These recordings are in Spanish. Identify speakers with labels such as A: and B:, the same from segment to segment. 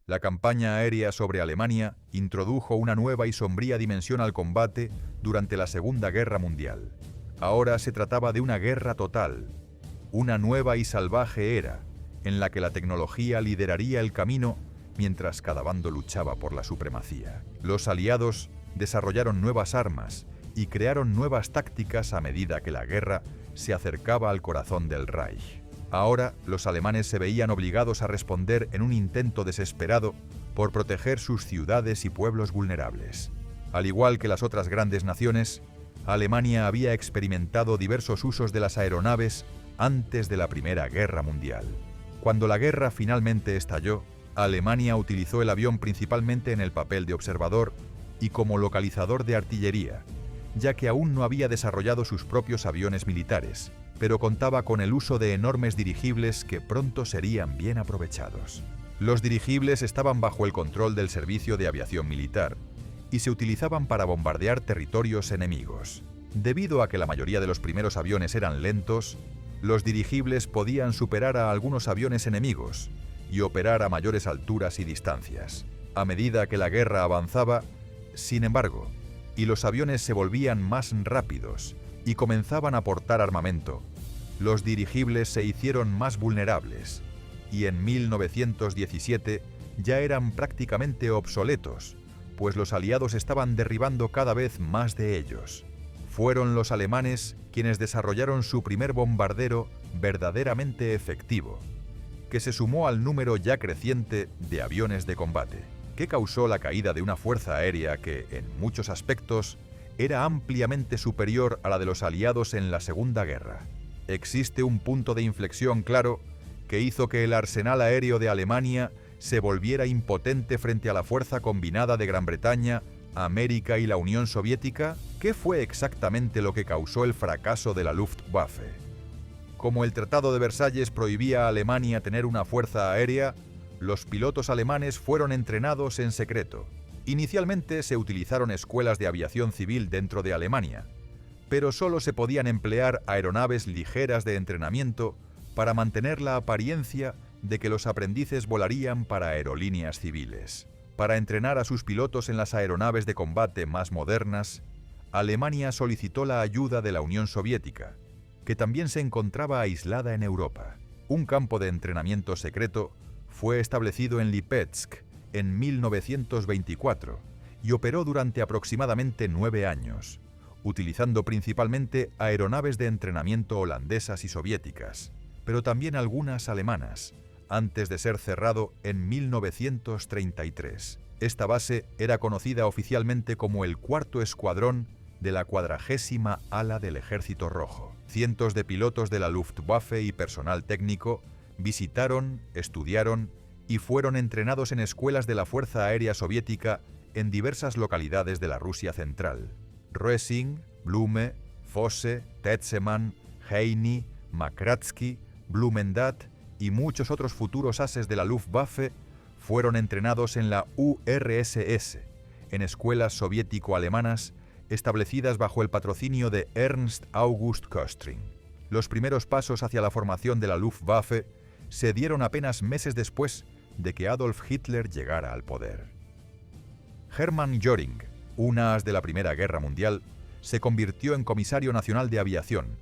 A: La campaña aérea sobre Alemania introdujo una nueva y sombría dimensión al combate durante la Segunda Guerra Mundial. Ahora se trataba de una guerra total, una nueva y salvaje era, en la que la tecnología lideraría el camino mientras cada bando luchaba por la supremacía. Los aliados desarrollaron nuevas armas y crearon nuevas tácticas a medida que la guerra se acercaba al corazón del Reich. Ahora, los alemanes se veían obligados a responder en un intento desesperado por proteger sus ciudades y pueblos vulnerables. Al igual que las otras grandes naciones, Alemania había experimentado diversos usos de las aeronaves antes de la Primera Guerra Mundial. Cuando la guerra finalmente estalló, Alemania utilizó el avión principalmente en el papel de observador y como localizador de artillería, ya que aún no había desarrollado sus propios aviones militares, pero contaba con el uso de enormes dirigibles que pronto serían bien aprovechados. Los dirigibles estaban bajo el control del Servicio de Aviación Militar y se utilizaban para bombardear territorios enemigos. Debido a que la mayoría de los primeros aviones eran lentos, los dirigibles podían superar a algunos aviones enemigos y operar a mayores alturas y distancias. A medida que la guerra avanzaba, sin embargo, y los aviones se volvían más rápidos y comenzaban a portar armamento, los dirigibles se hicieron más vulnerables y en 1917 ya eran prácticamente obsoletos, pues los aliados estaban derribando cada vez más de ellos. Fueron los alemanes quienes desarrollaron su primer bombardero verdaderamente efectivo, que se sumó al número ya creciente de aviones de combate, que causó la caída de una fuerza aérea que, en muchos aspectos, era ampliamente superior a la de los aliados en la Segunda Guerra. Existe un punto de inflexión claro que hizo que el arsenal aéreo de Alemania se volviera impotente frente a la fuerza combinada de Gran Bretaña, América y la Unión Soviética. ¿Qué fue exactamente lo que causó el fracaso de la Luftwaffe? Como el Tratado de Versalles prohibía a Alemania tener una fuerza aérea, los pilotos alemanes fueron entrenados en secreto. Inicialmente se utilizaron escuelas de aviación civil dentro de Alemania, pero solo se podían emplear aeronaves ligeras de entrenamiento para mantener la apariencia de que los aprendices volarían para aerolíneas civiles. Para entrenar a sus pilotos en las aeronaves de combate más modernas, Alemania solicitó la ayuda de la Unión Soviética, que también se encontraba aislada en Europa. Un campo de entrenamiento secreto fue establecido en Lipetsk en 1924 y operó durante aproximadamente 9 años, utilizando principalmente aeronaves de entrenamiento holandesas y soviéticas, pero también algunas alemanas, antes de ser cerrado en 1933. Esta base era conocida oficialmente como el Cuarto Escuadrón de la 40ª Ala del Ejército Rojo. Cientos de pilotos de la Luftwaffe y personal técnico visitaron, estudiaron y fueron entrenados en escuelas de la Fuerza Aérea Soviética en diversas localidades de la Rusia central. Roessing, Blume, Fosse, Tetzeman, Heini, Makratsky, Blumendat y muchos otros futuros ases de la Luftwaffe fueron entrenados en la URSS, en escuelas soviético-alemanas establecidas bajo el patrocinio de Ernst August Köstring. Los primeros pasos hacia la formación de la Luftwaffe se dieron apenas meses después de que Adolf Hitler llegara al poder. Hermann Göring, un as de la Primera Guerra Mundial, se convirtió en comisario nacional de aviación,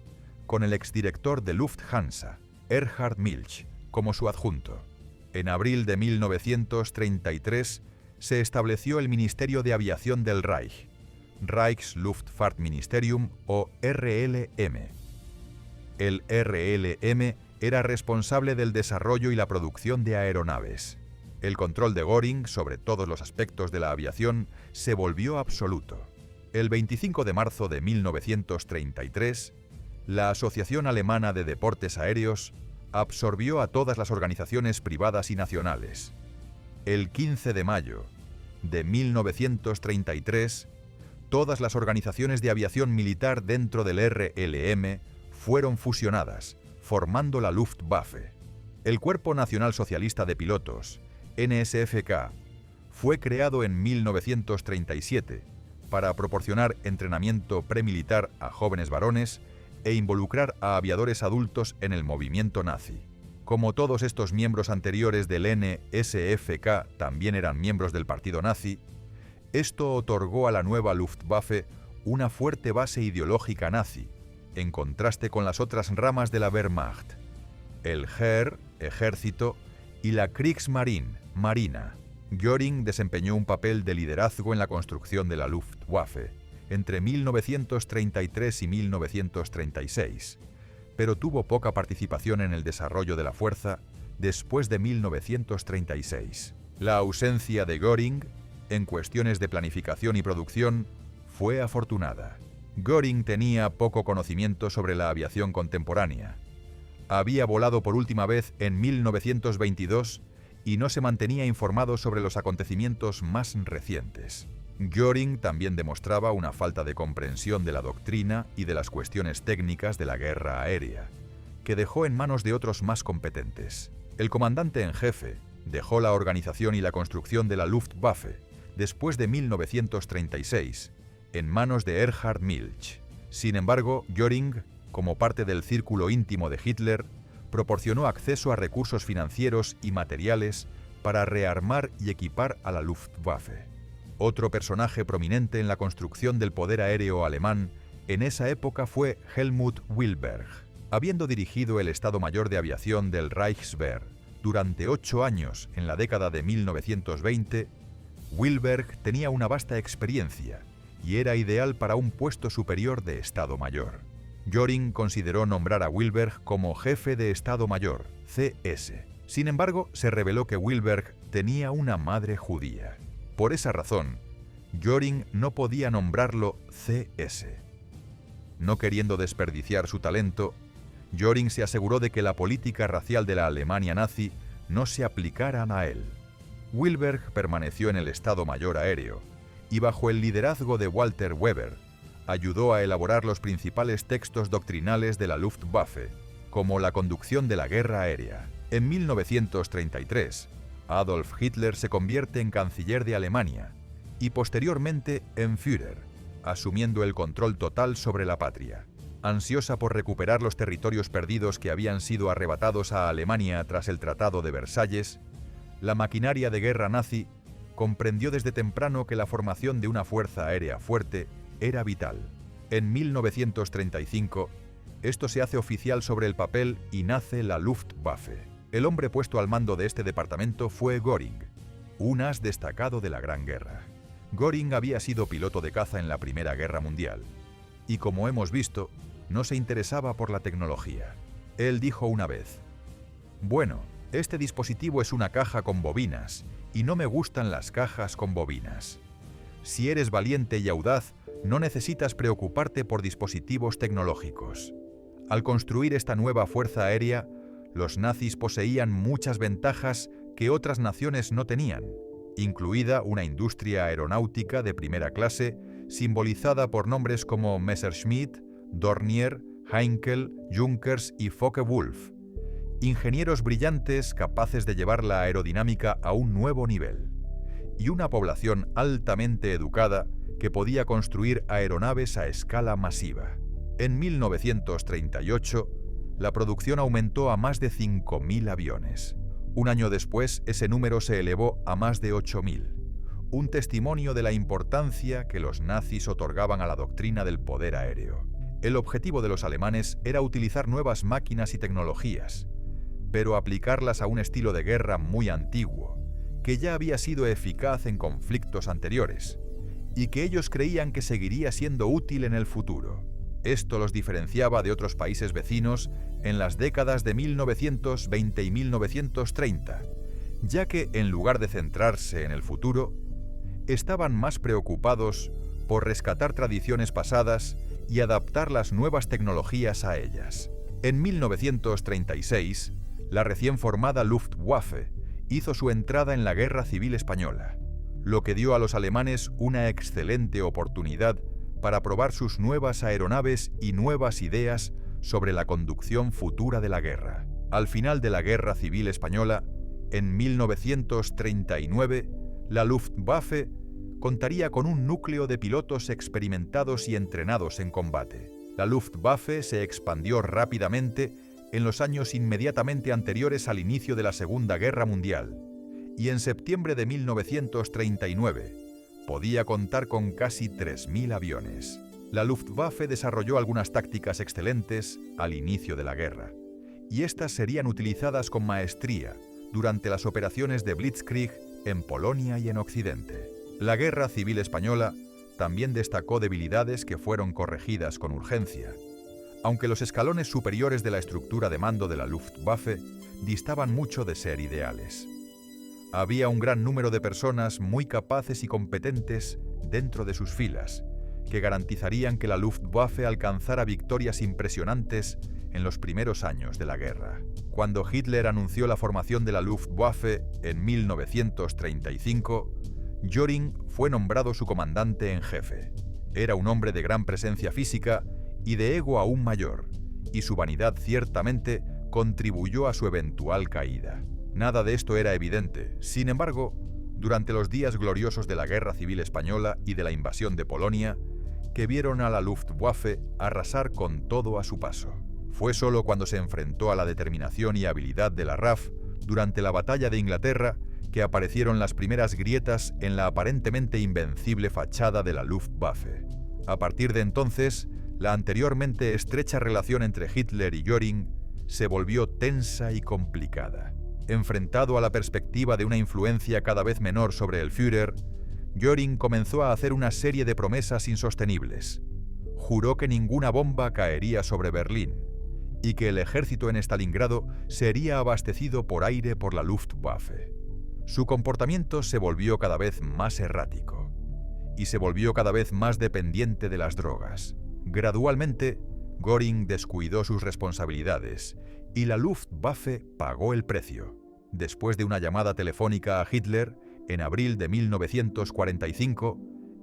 A: con el exdirector de Lufthansa, Erhard Milch, como su adjunto. En abril de 1933 se estableció el Ministerio de Aviación del Reich, Reichsluftfahrtministerium o RLM. El RLM era responsable del desarrollo y la producción de aeronaves. El control de Göring sobre todos los aspectos de la aviación se volvió absoluto. El 25 de marzo de 1933, la Asociación Alemana de Deportes Aéreos absorbió a todas las organizaciones privadas y nacionales. El 15 de mayo de 1933, todas las organizaciones de aviación militar dentro del RLM fueron fusionadas, formando la Luftwaffe. El Cuerpo Nacional Socialista de Pilotos, NSFK, fue creado en 1937 para proporcionar entrenamiento premilitar a jóvenes varones e involucrar a aviadores adultos en el movimiento nazi. Como todos estos miembros anteriores del NSFK también eran miembros del partido nazi, esto otorgó a la nueva Luftwaffe una fuerte base ideológica nazi, en contraste con las otras ramas de la Wehrmacht, el Heer, ejército, y la Kriegsmarine, marina. Göring desempeñó un papel de liderazgo en la construcción de la Luftwaffe entre 1933 y 1936, pero tuvo poca participación en el desarrollo de la fuerza después de 1936. La ausencia de Göring en cuestiones de planificación y producción fue afortunada. Göring tenía poco conocimiento sobre la aviación contemporánea. Había volado por última vez en 1922 y no se mantenía informado sobre los acontecimientos más recientes. Göring también demostraba una falta de comprensión de la doctrina y de las cuestiones técnicas de la guerra aérea, que dejó en manos de otros más competentes. El comandante en jefe dejó la organización y la construcción de la Luftwaffe después de 1936 en manos de Erhard Milch. Sin embargo, Göring, como parte del círculo íntimo de Hitler, proporcionó acceso a recursos financieros y materiales para rearmar y equipar a la Luftwaffe. Otro personaje prominente en la construcción del poder aéreo alemán en esa época fue Helmut Wilberg. Habiendo dirigido el Estado Mayor de Aviación del Reichswehr durante 8 años en la década de 1920, Wilberg tenía una vasta experiencia y era ideal para un puesto superior de Estado Mayor. Göring consideró nombrar a Wilberg como jefe de Estado Mayor, CS. Sin embargo, se reveló que Wilberg tenía una madre judía. Por esa razón, Göring no podía nombrarlo CS. No queriendo desperdiciar su talento, Göring se aseguró de que la política racial de la Alemania nazi no se aplicara a él. Wilberg permaneció en el Estado Mayor Aéreo y bajo el liderazgo de Walter Weber, ayudó a elaborar los principales textos doctrinales de la Luftwaffe, como la conducción de la guerra aérea. En 1933, Adolf Hitler se convierte en canciller de Alemania y posteriormente en Führer, asumiendo el control total sobre la patria. Ansiosa por recuperar los territorios perdidos que habían sido arrebatados a Alemania tras el Tratado de Versalles, la maquinaria de guerra nazi comprendió desde temprano que la formación de una fuerza aérea fuerte era vital. En 1935, esto se hace oficial sobre el papel y nace la Luftwaffe. El hombre puesto al mando de este departamento fue Göring, un as destacado de la Gran Guerra. Göring había sido piloto de caza en la Primera Guerra Mundial, y como hemos visto, no se interesaba por la tecnología. Él dijo una vez: «Bueno, este dispositivo es una caja con bobinas, y no me gustan las cajas con bobinas. Si eres valiente y audaz, no necesitas preocuparte por dispositivos tecnológicos». Al construir esta nueva fuerza aérea, los nazis poseían muchas ventajas que otras naciones no tenían, incluida una industria aeronáutica de primera clase simbolizada por nombres como Messerschmitt, Dornier, Heinkel, Junkers y Focke-Wulf. Ingenieros brillantes capaces de llevar la aerodinámica a un nuevo nivel. Y una población altamente educada que podía construir aeronaves a escala masiva. En 1938, la producción aumentó a más de 5.000 aviones. Un año después, ese número se elevó a más de 8.000. Un testimonio de la importancia que los nazis otorgaban a la doctrina del poder aéreo. El objetivo de los alemanes era utilizar nuevas máquinas y tecnologías, pero aplicarlas a un estilo de guerra muy antiguo, que ya había sido eficaz en conflictos anteriores, y que ellos creían que seguiría siendo útil en el futuro. Esto los diferenciaba de otros países vecinos en las décadas de 1920 y 1930, ya que en lugar de centrarse en el futuro, estaban más preocupados por rescatar tradiciones pasadas y adaptar las nuevas tecnologías a ellas. En 1936, la recién formada Luftwaffe hizo su entrada en la Guerra Civil Española, lo que dio a los alemanes una excelente oportunidad para probar sus nuevas aeronaves y nuevas ideas sobre la conducción futura de la guerra. Al final de la Guerra Civil Española, en 1939, la Luftwaffe contaría con un núcleo de pilotos experimentados y entrenados en combate. La Luftwaffe se expandió rápidamente en los años inmediatamente anteriores al inicio de la Segunda Guerra Mundial, y en septiembre de 1939 podía contar con casi 3.000 aviones. La Luftwaffe desarrolló algunas tácticas excelentes al inicio de la guerra, y estas serían utilizadas con maestría durante las operaciones de Blitzkrieg en Polonia y en Occidente. La Guerra Civil Española también destacó debilidades que fueron corregidas con urgencia, aunque los escalones superiores de la estructura de mando de la Luftwaffe distaban mucho de ser ideales. Había un gran número de personas muy capaces y competentes dentro de sus filas, que garantizarían que la Luftwaffe alcanzara victorias impresionantes en los primeros años de la guerra. Cuando Hitler anunció la formación de la Luftwaffe en 1935, Göring fue nombrado su comandante en jefe. Era un hombre de gran presencia física y de ego aún mayor, y su vanidad ciertamente contribuyó a su eventual caída. Nada de esto era evidente. Sin embargo, durante los días gloriosos de la Guerra Civil Española y de la invasión de Polonia, que vieron a la Luftwaffe arrasar con todo a su paso. Fue solo cuando se enfrentó a la determinación y habilidad de la RAF durante la Batalla de Inglaterra que aparecieron las primeras grietas en la aparentemente invencible fachada de la Luftwaffe. A partir de entonces, la anteriormente estrecha relación entre Hitler y Göring se volvió tensa y complicada. Enfrentado a la perspectiva de una influencia cada vez menor sobre el Führer, Göring comenzó a hacer una serie de promesas insostenibles. Juró que ninguna bomba caería sobre Berlín y que el ejército en Stalingrado sería abastecido por aire por la Luftwaffe. Su comportamiento se volvió cada vez más errático y se volvió cada vez más dependiente de las drogas. Gradualmente, Göring descuidó sus responsabilidades y la Luftwaffe pagó el precio. Después de una llamada telefónica a Hitler, en abril de 1945,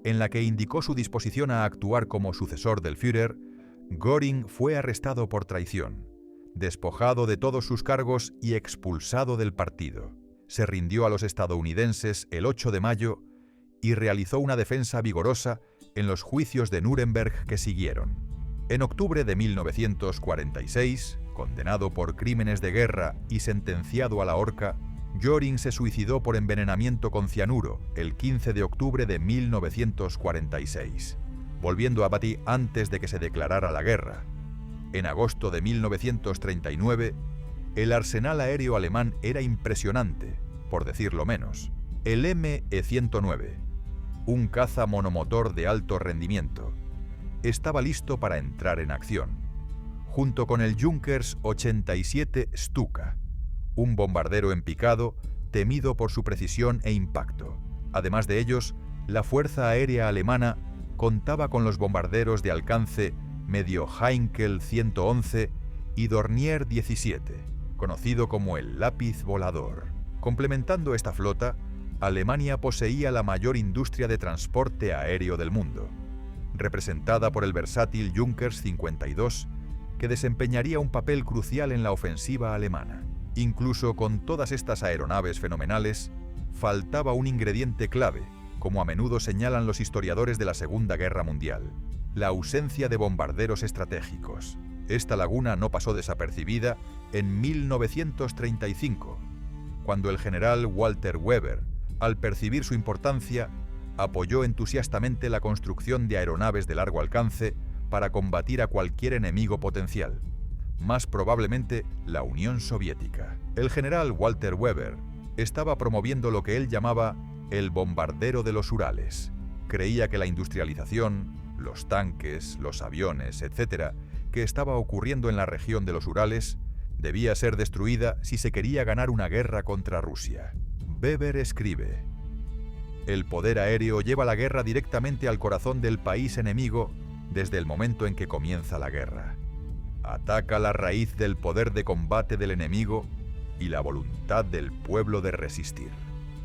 A: en la que indicó su disposición a actuar como sucesor del Führer, Göring fue arrestado por traición, despojado de todos sus cargos y expulsado del partido. Se rindió a los estadounidenses el 8 de mayo y realizó una defensa vigorosa en los juicios de Nuremberg que siguieron. En octubre de 1946, condenado por crímenes de guerra y sentenciado a la horca, Göring se suicidó por envenenamiento con cianuro el 15 de octubre de 1946, volviendo a Bati antes de que se declarara la guerra. En agosto de 1939, el arsenal aéreo alemán era impresionante, por decirlo menos. El Me-109, un caza monomotor de alto rendimiento, estaba listo para entrar en acción, junto con el Junkers 87 Stuka, un bombardero en picado temido por su precisión e impacto. Además de ellos, la Fuerza Aérea Alemana contaba con los bombarderos de alcance medio Heinkel 111 y Dornier 17, conocido como el lápiz volador. Complementando esta flota, Alemania poseía la mayor industria de transporte aéreo del mundo, representada por el versátil Junkers 52, que desempeñaría un papel crucial en la ofensiva alemana. Incluso con todas estas aeronaves fenomenales, faltaba un ingrediente clave, como a menudo señalan los historiadores de la Segunda Guerra Mundial: la ausencia de bombarderos estratégicos. Esta laguna no pasó desapercibida en 1935, cuando el general Walter Weber, al percibir su importancia, apoyó entusiastamente la construcción de aeronaves de largo alcance para combatir a cualquier enemigo potencial, más probablemente la Unión Soviética. El general Walter Weber estaba promoviendo lo que él llamaba el bombardero de los Urales. Creía que la industrialización, los tanques, los aviones, etc., que estaba ocurriendo en la región de los Urales, debía ser destruida si se quería ganar una guerra contra Rusia. Weber escribe: el poder aéreo lleva la guerra directamente al corazón del país enemigo desde el momento en que comienza la guerra. Ataca la raíz del poder de combate del enemigo y la voluntad del pueblo de resistir.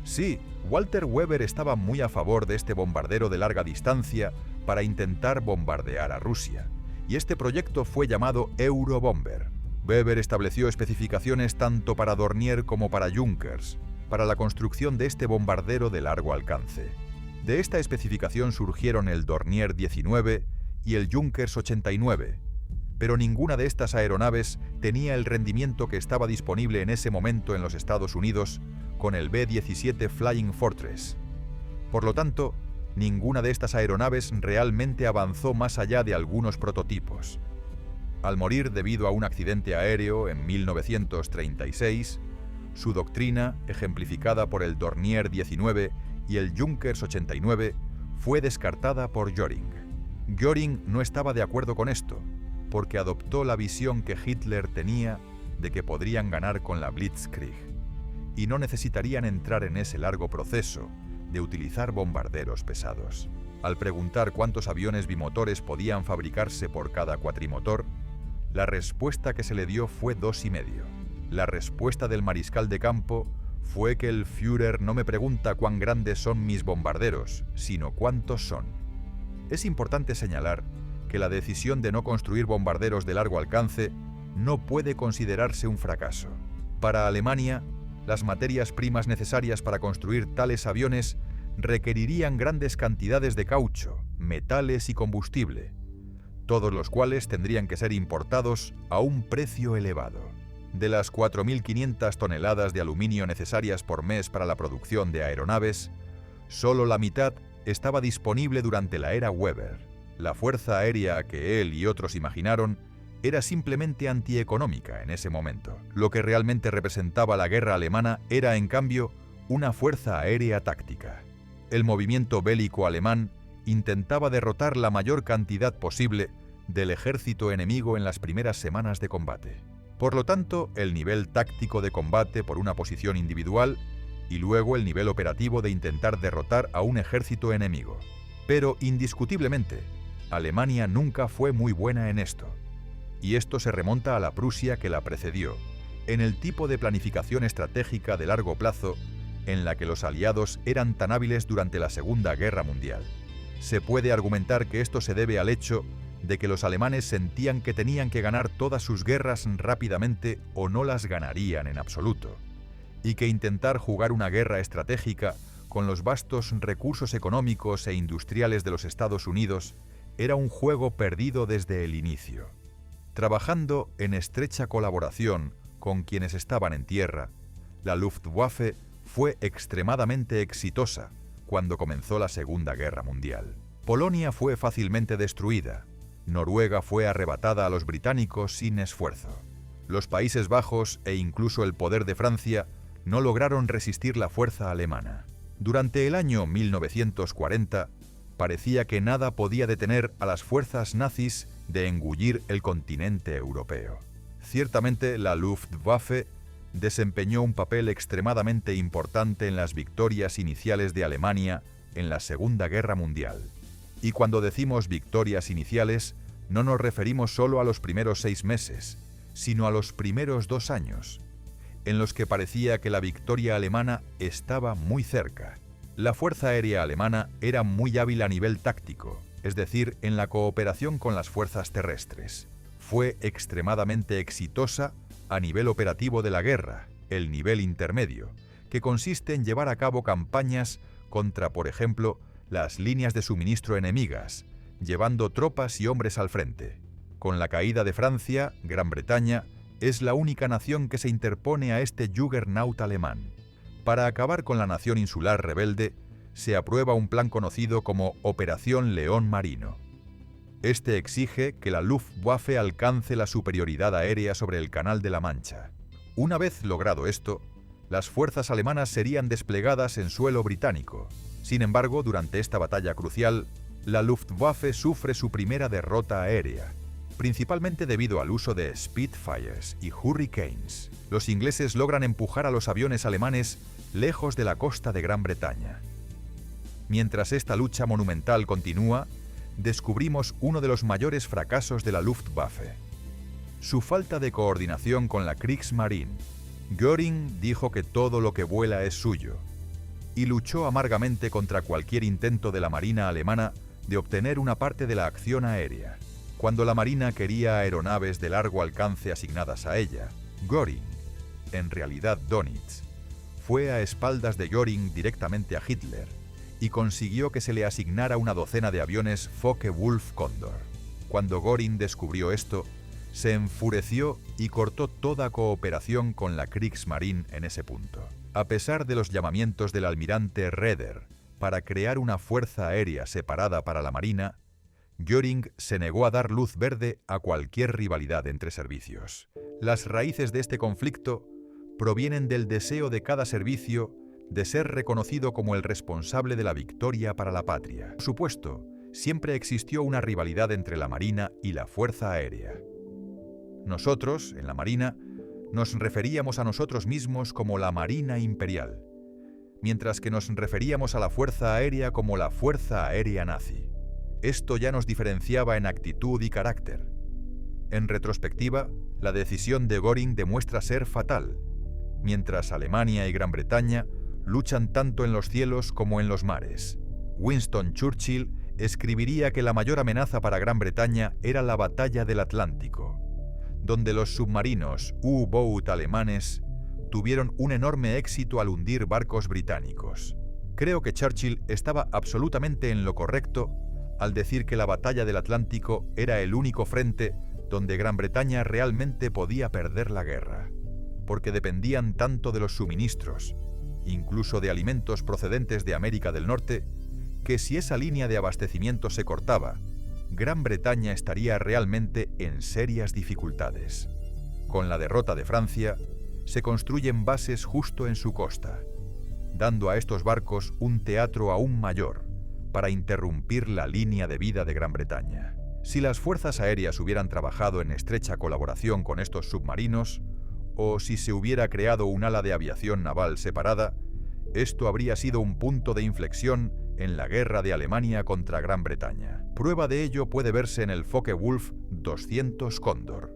A: Sí, Walter Weber estaba muy a favor de este bombardero de larga distancia para intentar bombardear a Rusia, y este proyecto fue llamado Eurobomber. Weber estableció especificaciones tanto para Dornier como para Junkers, para la construcción de este bombardero de largo alcance. De esta especificación surgieron el Dornier 19 y el Junkers 89, pero ninguna de estas aeronaves tenía el rendimiento que estaba disponible en ese momento en los Estados Unidos con el B-17 Flying Fortress. Por lo tanto, ninguna de estas aeronaves realmente avanzó más allá de algunos prototipos. Al morir debido a un accidente aéreo en 1936, su doctrina, ejemplificada por el Dornier 19 y el Junkers 89, fue descartada por Göring. Göring no estaba de acuerdo con esto, porque adoptó la visión que Hitler tenía de que podrían ganar con la Blitzkrieg, y no necesitarían entrar en ese largo proceso de utilizar bombarderos pesados. Al preguntar cuántos aviones bimotores podían fabricarse por cada cuatrimotor, la respuesta que se le dio fue 2,5. La respuesta del mariscal de campo fue que el Führer no me pregunta cuán grandes son mis bombarderos, sino cuántos son. Es importante señalar que la decisión de no construir bombarderos de largo alcance no puede considerarse un fracaso. Para Alemania, las materias primas necesarias para construir tales aviones requerirían grandes cantidades de caucho, metales y combustible, todos los cuales tendrían que ser importados a un precio elevado. De las 4.500 toneladas de aluminio necesarias por mes para la producción de aeronaves, solo la mitad estaba disponible durante la era Weber. La fuerza aérea que él y otros imaginaron era simplemente antieconómica en ese momento. Lo que realmente representaba la guerra alemana era, en cambio, una fuerza aérea táctica. El movimiento bélico alemán intentaba derrotar la mayor cantidad posible del ejército enemigo en las primeras semanas de combate. Por lo tanto, el nivel táctico de combate por una posición individual y luego el nivel operativo de intentar derrotar a un ejército enemigo. Pero, indiscutiblemente, Alemania nunca fue muy buena en esto. Y esto se remonta a la Prusia que la precedió, en el tipo de planificación estratégica de largo plazo en la que los aliados eran tan hábiles durante la Segunda Guerra Mundial. Se puede argumentar que esto se debe al hecho de que los alemanes sentían que tenían que ganar todas sus guerras rápidamente o no las ganarían en absoluto, y que intentar jugar una guerra estratégica con los vastos recursos económicos e industriales de los Estados Unidos era un juego perdido desde el inicio. Trabajando en estrecha colaboración con quienes estaban en tierra, la Luftwaffe fue extremadamente exitosa cuando comenzó la Segunda Guerra Mundial. Polonia fue fácilmente destruida. Noruega fue arrebatada a los británicos sin esfuerzo. Los Países Bajos e incluso el poder de Francia no lograron resistir la fuerza alemana. Durante el año 1940, parecía que nada podía detener a las fuerzas nazis de engullir el continente europeo. Ciertamente, la Luftwaffe desempeñó un papel extremadamente importante en las victorias iniciales de Alemania en la Segunda Guerra Mundial. Y cuando decimos victorias iniciales, no nos referimos solo a los primeros 6 meses, sino a los primeros 2 años, en los que parecía que la victoria alemana estaba muy cerca. La Fuerza Aérea Alemana era muy hábil a nivel táctico, es decir, en la cooperación con las fuerzas terrestres. Fue extremadamente exitosa a nivel operativo de la guerra, el nivel intermedio, que consiste en llevar a cabo campañas contra, por ejemplo, las líneas de suministro enemigas, llevando tropas y hombres al frente. Con la caída de Francia, Gran Bretaña es la única nación que se interpone a este Juggernaut alemán. Para acabar con la nación insular rebelde, se aprueba un plan conocido como Operación León Marino. Este exige que la Luftwaffe alcance la superioridad aérea sobre el Canal de la Mancha. Una vez logrado esto, las fuerzas alemanas serían desplegadas en suelo británico. Sin embargo, durante esta batalla crucial, la Luftwaffe sufre su primera derrota aérea, principalmente debido al uso de Spitfires y Hurricanes. Los ingleses logran empujar a los aviones alemanes lejos de la costa de Gran Bretaña. Mientras esta lucha monumental continúa, descubrimos uno de los mayores fracasos de la Luftwaffe: su falta de coordinación con la Kriegsmarine. Göring dijo que todo lo que vuela es suyo, y luchó amargamente contra cualquier intento de la Marina alemana de obtener una parte de la acción aérea. Cuando la Marina quería aeronaves de largo alcance asignadas a ella, Göring, en realidad Dönitz, fue a espaldas de Göring directamente a Hitler y consiguió que se le asignara una docena de aviones Focke-Wulf Cóndor. Cuando Göring descubrió esto, se enfureció y cortó toda cooperación con la Kriegsmarine en ese punto. A pesar de los llamamientos del almirante Raeder para crear una fuerza aérea separada para la Marina, Göring se negó a dar luz verde a cualquier rivalidad entre servicios. Las raíces de este conflicto provienen del deseo de cada servicio de ser reconocido como el responsable de la victoria para la patria. Por supuesto, siempre existió una rivalidad entre la Marina y la Fuerza Aérea. Nosotros, en la Marina, nos referíamos a nosotros mismos como la Marina Imperial, mientras que nos referíamos a la Fuerza Aérea como la Fuerza Aérea Nazi. Esto ya nos diferenciaba en actitud y carácter. En retrospectiva, la decisión de Göring demuestra ser fatal, mientras Alemania y Gran Bretaña luchan tanto en los cielos como en los mares. Winston Churchill escribiría que la mayor amenaza para Gran Bretaña era la batalla del Atlántico, donde los submarinos U-Boat alemanes tuvieron un enorme éxito al hundir barcos británicos. Creo que Churchill estaba absolutamente en lo correcto al decir que la batalla del Atlántico era el único frente donde Gran Bretaña realmente podía perder la guerra, porque dependían tanto de los suministros, incluso de alimentos procedentes de América del Norte, que si esa línea de abastecimiento se cortaba, Gran Bretaña estaría realmente en serias dificultades. Con la derrota de Francia, se construyen bases justo en su costa, dando a estos barcos un teatro aún mayor para interrumpir la línea de vida de Gran Bretaña. Si las fuerzas aéreas hubieran trabajado en estrecha colaboración con estos submarinos, o si se hubiera creado un ala de aviación naval separada, esto habría sido un punto de inflexión en la guerra de Alemania contra Gran Bretaña. Prueba de ello puede verse en el Focke-Wulf 200 Cóndor,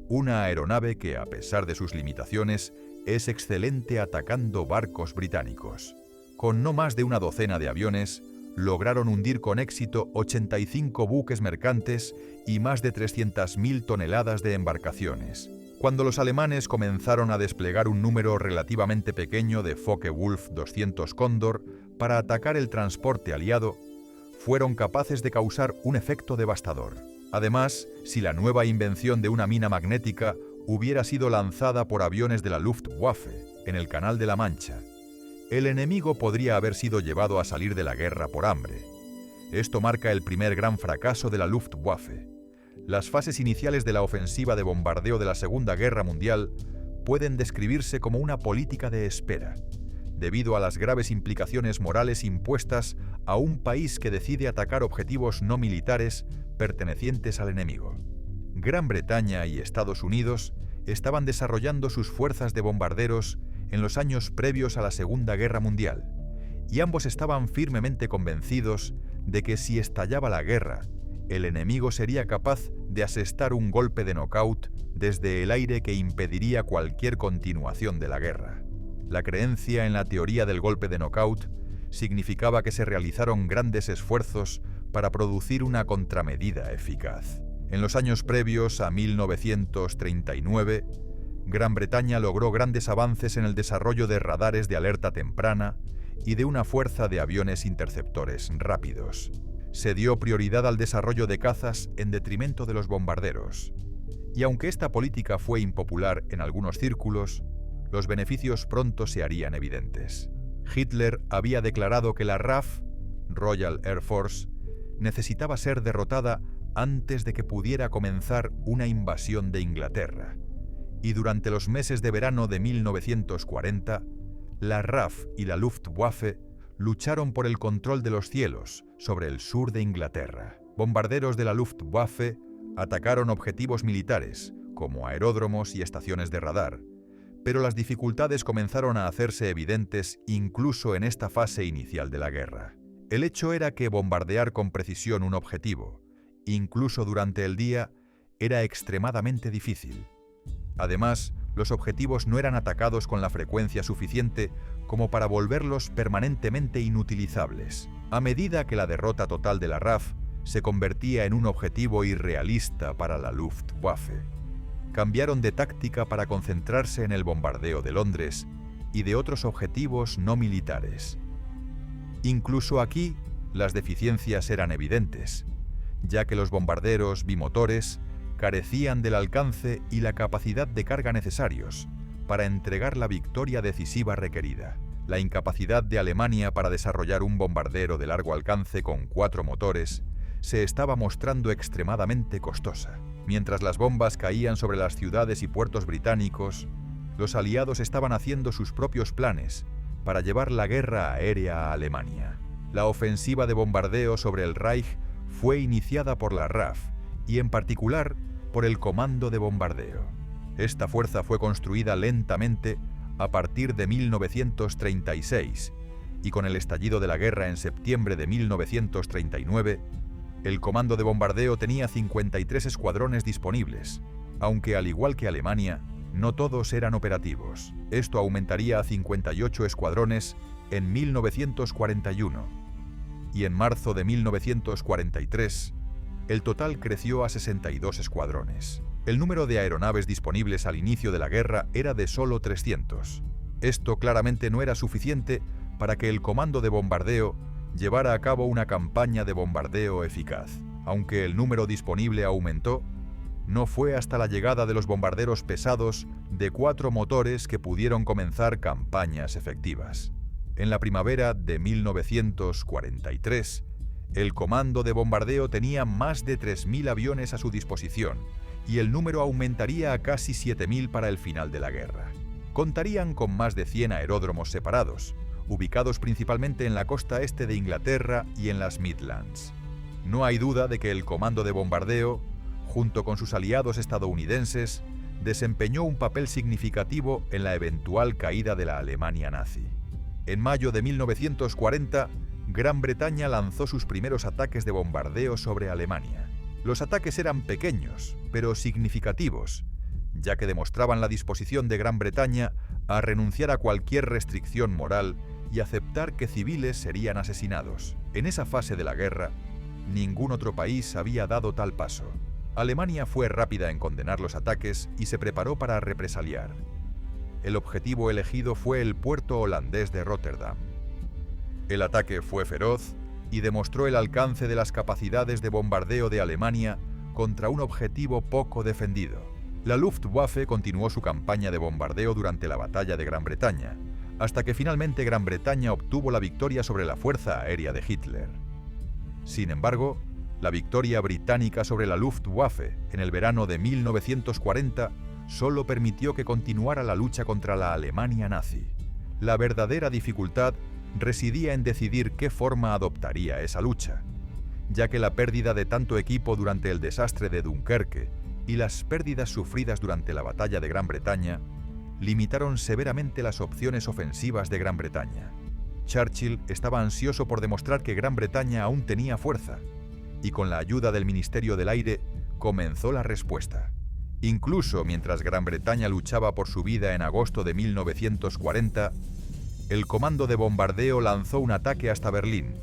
A: una aeronave que, a pesar de sus limitaciones, es excelente atacando barcos británicos. Con no más de una docena de aviones, lograron hundir con éxito 85 buques mercantes y más de 300.000 toneladas de embarcaciones. Cuando los alemanes comenzaron a desplegar un número relativamente pequeño de Focke-Wulf 200 Cóndor para atacar el transporte aliado, fueron capaces de causar un efecto devastador. Además, si la nueva invención de una mina magnética hubiera sido lanzada por aviones de la Luftwaffe en el Canal de la Mancha, el enemigo podría haber sido llevado a salir de la guerra por hambre. Esto marca el primer gran fracaso de la Luftwaffe. Las fases iniciales de la ofensiva de bombardeo de la Segunda Guerra Mundial pueden describirse como una política de espera, debido a las graves implicaciones morales impuestas a un país que decide atacar objetivos no militares pertenecientes al enemigo. Gran Bretaña y Estados Unidos estaban desarrollando sus fuerzas de bombarderos en los años previos a la Segunda Guerra Mundial, y ambos estaban firmemente convencidos de que si estallaba la guerra, el enemigo sería capaz de asestar un golpe de nocaut desde el aire que impediría cualquier continuación de la guerra. La creencia en la teoría del golpe de nocaut significaba que se realizaron grandes esfuerzos para producir una contramedida eficaz. En los años previos a 1939, Gran Bretaña logró grandes avances en el desarrollo de radares de alerta temprana y de una fuerza de aviones interceptores rápidos. Se dio prioridad al desarrollo de cazas en detrimento de los bombarderos. Y aunque esta política fue impopular en algunos círculos, los beneficios pronto se harían evidentes. Hitler había declarado que la RAF, Royal Air Force, necesitaba ser derrotada antes de que pudiera comenzar una invasión de Inglaterra. Y durante los meses de verano de 1940, la RAF y la Luftwaffe lucharon por el control de los cielos sobre el sur de Inglaterra. Bombarderos de la Luftwaffe atacaron objetivos militares, como aeródromos y estaciones de radar, pero las dificultades comenzaron a hacerse evidentes incluso en esta fase inicial de la guerra. El hecho era que bombardear con precisión un objetivo, incluso durante el día, era extremadamente difícil. Además, los objetivos no eran atacados con la frecuencia suficiente como para volverlos permanentemente inutilizables. A medida que la derrota total de la RAF se convertía en un objetivo irrealista para la Luftwaffe, cambiaron de táctica para concentrarse en el bombardeo de Londres y de otros objetivos no militares. Incluso aquí, las deficiencias eran evidentes, ya que los bombarderos bimotores carecían del alcance y la capacidad de carga necesarios para entregar la victoria decisiva requerida. La incapacidad de Alemania para desarrollar un bombardero de largo alcance con 4 motores se estaba mostrando extremadamente costosa. Mientras las bombas caían sobre las ciudades y puertos británicos, los aliados estaban haciendo sus propios planes para llevar la guerra aérea a Alemania. La ofensiva de bombardeo sobre el Reich fue iniciada por la RAF y en particular por el Comando de Bombardeo. Esta fuerza fue construida lentamente a partir de 1936 y con el estallido de la guerra en septiembre de 1939, el Comando de Bombardeo tenía 53 escuadrones disponibles, aunque al igual que Alemania, no todos eran operativos. Esto aumentaría a 58 escuadrones en 1941 y en marzo de 1943, el total creció a 62 escuadrones. El número de aeronaves disponibles al inicio de la guerra era de solo 300. Esto claramente no era suficiente para que el Comando de Bombardeo llevara a cabo una campaña de bombardeo eficaz. Aunque el número disponible aumentó, no fue hasta la llegada de los bombarderos pesados de 4 motores que pudieron comenzar campañas efectivas. En la primavera de 1943, el Comando de Bombardeo tenía más de 3.000 aviones a su disposición y el número aumentaría a casi 7.000 para el final de la guerra. Contarían con más de 100 aeródromos separados, ubicados principalmente en la costa este de Inglaterra y en las Midlands. No hay duda de que el Comando de Bombardeo, junto con sus aliados estadounidenses, desempeñó un papel significativo en la eventual caída de la Alemania nazi. En mayo de 1940, Gran Bretaña lanzó sus primeros ataques de bombardeo sobre Alemania. Los ataques eran pequeños, pero significativos, ya que demostraban la disposición de Gran Bretaña a renunciar a cualquier restricción moral y aceptar que civiles serían asesinados. En esa fase de la guerra, ningún otro país había dado tal paso. Alemania fue rápida en condenar los ataques y se preparó para represaliar. El objetivo elegido fue el puerto holandés de Róterdam. El ataque fue feroz y demostró el alcance de las capacidades de bombardeo de Alemania contra un objetivo poco defendido. La Luftwaffe continuó su campaña de bombardeo durante la batalla de Gran Bretaña, hasta que finalmente Gran Bretaña obtuvo la victoria sobre la Fuerza Aérea de Hitler. Sin embargo, la victoria británica sobre la Luftwaffe en el verano de 1940 solo permitió que continuara la lucha contra la Alemania nazi. La verdadera dificultad residía en decidir qué forma adoptaría esa lucha, ya que la pérdida de tanto equipo durante el desastre de Dunkerque y las pérdidas sufridas durante la batalla de Gran Bretaña limitaron severamente las opciones ofensivas de Gran Bretaña. Churchill estaba ansioso por demostrar que Gran Bretaña aún tenía fuerza, y con la ayuda del Ministerio del Aire comenzó la respuesta. Incluso mientras Gran Bretaña luchaba por su vida en agosto de 1940, el Comando de Bombardeo lanzó un ataque hasta Berlín,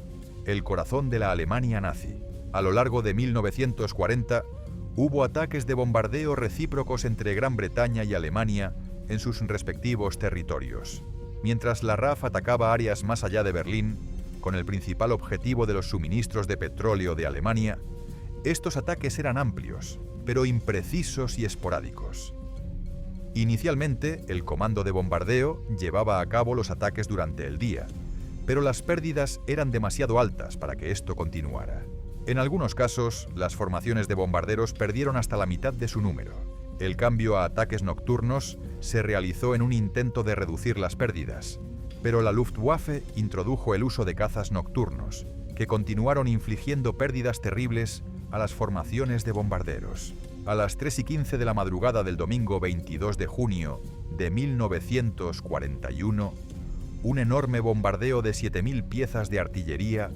A: el corazón de la Alemania nazi. A lo largo de 1940, hubo ataques de bombardeo recíprocos entre Gran Bretaña y Alemania en sus respectivos territorios. Mientras la RAF atacaba áreas más allá de Berlín, con el principal objetivo de los suministros de petróleo de Alemania, estos ataques eran amplios, pero imprecisos y esporádicos. Inicialmente, el Comando de Bombardeo llevaba a cabo los ataques durante el día, pero las pérdidas eran demasiado altas para que esto continuara. En algunos casos, las formaciones de bombarderos perdieron hasta la mitad de su número. El cambio a ataques nocturnos se realizó en un intento de reducir las pérdidas, pero la Luftwaffe introdujo el uso de cazas nocturnos, que continuaron infligiendo pérdidas terribles a las formaciones de bombarderos. A las 3:15 de la madrugada del domingo 22 de junio de 1941, un enorme bombardeo de 7.000 piezas de artillería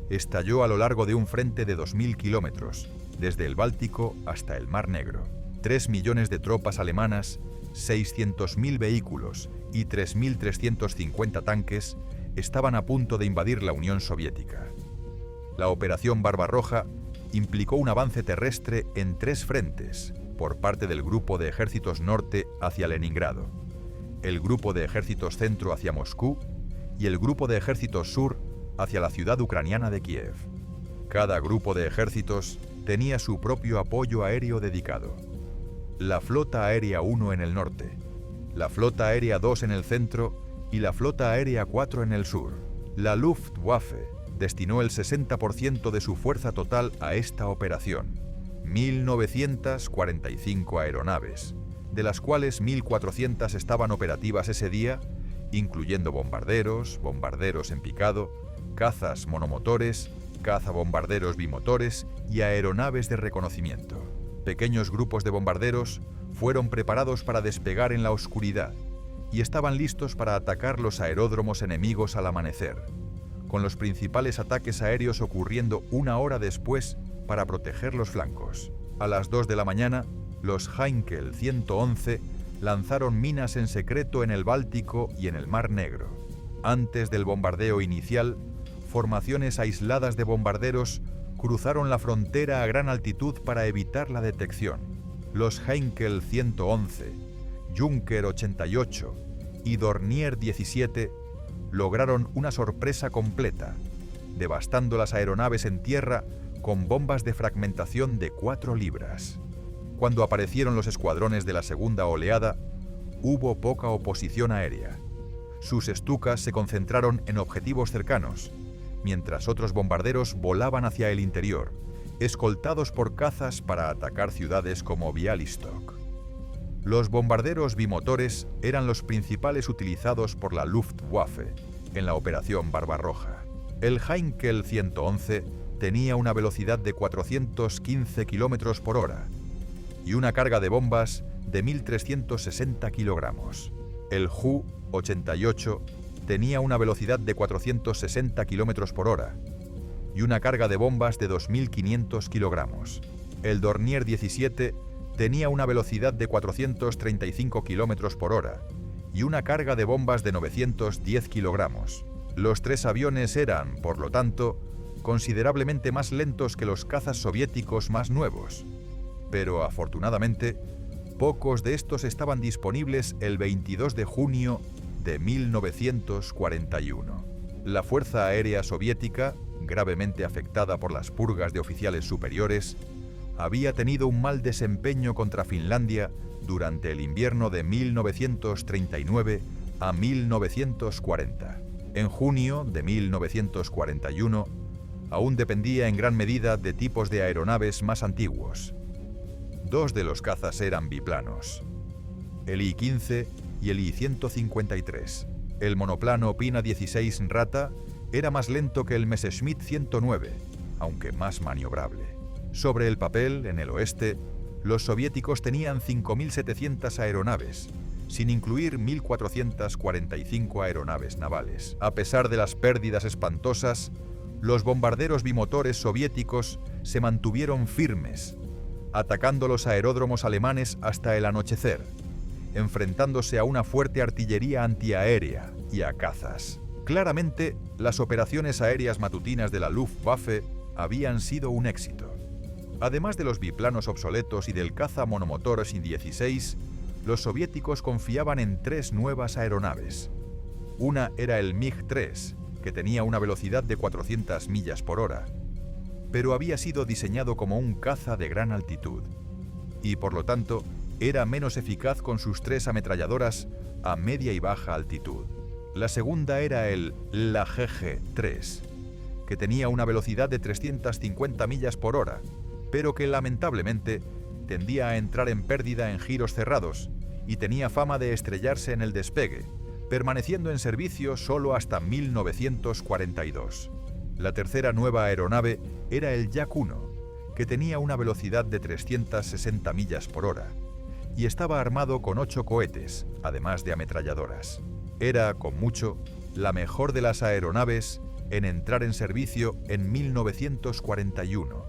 A: estalló a lo largo de un frente de 2.000 kilómetros, desde el Báltico hasta el Mar Negro. 3 millones de tropas alemanas, 600.000 vehículos y 3.350 tanques estaban a punto de invadir la Unión Soviética. La Operación Barbarroja implicó un avance terrestre en 3 frentes por parte del Grupo de Ejércitos Norte hacia Leningrado, el Grupo de Ejércitos Centro hacia Moscú y el Grupo de Ejércitos Sur hacia la ciudad ucraniana de Kiev. Cada grupo de ejércitos tenía su propio apoyo aéreo dedicado. La Flota Aérea 1 en el norte, la Flota Aérea 2 en el centro y la Flota Aérea 4 en el sur. La Luftwaffe destinó el 60% de su fuerza total a esta operación, 1.945 aeronaves, de las cuales 1.400 estaban operativas ese día, incluyendo bombarderos, bombarderos en picado, cazas monomotores, cazabombarderos bimotores y aeronaves de reconocimiento. Pequeños grupos de bombarderos fueron preparados para despegar en la oscuridad y estaban listos para atacar los aeródromos enemigos al amanecer, con los principales ataques aéreos ocurriendo una hora después para proteger los flancos. A las 2 de la mañana, los Heinkel 111 lanzaron minas en secreto en el Báltico y en el Mar Negro. Antes del bombardeo inicial, formaciones aisladas de bombarderos cruzaron la frontera a gran altitud para evitar la detección. Los Heinkel 111, Junker 88 y Dornier 17 lograron una sorpresa completa, devastando las aeronaves en tierra con bombas de fragmentación de 4 libras. Cuando aparecieron los escuadrones de la segunda oleada, hubo poca oposición aérea. Sus Stukas se concentraron en objetivos cercanos, mientras otros bombarderos volaban hacia el interior, escoltados por cazas para atacar ciudades como Bialystok. Los bombarderos bimotores eran los principales utilizados por la Luftwaffe en la Operación Barbarroja. El Heinkel 111 tenía una velocidad de 415 km por hora y una carga de bombas de 1.360 kilogramos. El Ju-88 tenía una velocidad de 460 km por hora y una carga de bombas de 2.500 kilogramos. El Dornier 17 tenía una velocidad de 435 km por hora y una carga de bombas de 910 kilogramos. Los 3 aviones eran, por lo tanto, considerablemente más lentos que los cazas soviéticos más nuevos, pero afortunadamente, pocos de estos estaban disponibles el 22 de junio de 1941. La Fuerza Aérea Soviética, gravemente afectada por las purgas de oficiales superiores, había tenido un mal desempeño contra Finlandia durante el invierno de 1939 a 1940. En junio de 1941, aún dependía en gran medida de tipos de aeronaves más antiguos. 2 de los cazas eran biplanos, el I-15 y el I-153. El monoplano Pina 16 Rata era más lento que el Messerschmitt 109, aunque más maniobrable. Sobre el papel, en el oeste, los soviéticos tenían 5.700 aeronaves, sin incluir 1.445 aeronaves navales. A pesar de las pérdidas espantosas, los bombarderos bimotores soviéticos se mantuvieron firmes, atacando los aeródromos alemanes hasta el anochecer, enfrentándose a una fuerte artillería antiaérea y a cazas. Claramente, las operaciones aéreas matutinas de la Luftwaffe habían sido un éxito. Además de los biplanos obsoletos y del caza monomotor Sin-16, los soviéticos confiaban en 3 nuevas aeronaves. Una era el MiG-3, que tenía una velocidad de 400 millas por hora, pero había sido diseñado como un caza de gran altitud, y por lo tanto era menos eficaz con sus 3 ametralladoras a media y baja altitud. La segunda era el LaGG-3, que tenía una velocidad de 350 millas por hora, pero que lamentablemente tendía a entrar en pérdida en giros cerrados y tenía fama de estrellarse en el despegue, permaneciendo en servicio solo hasta 1942. La tercera nueva aeronave era el Yak-1, que tenía una velocidad de 360 millas por hora y estaba armado con 8 cohetes, además de ametralladoras. Era, con mucho, la mejor de las aeronaves en entrar en servicio en 1941,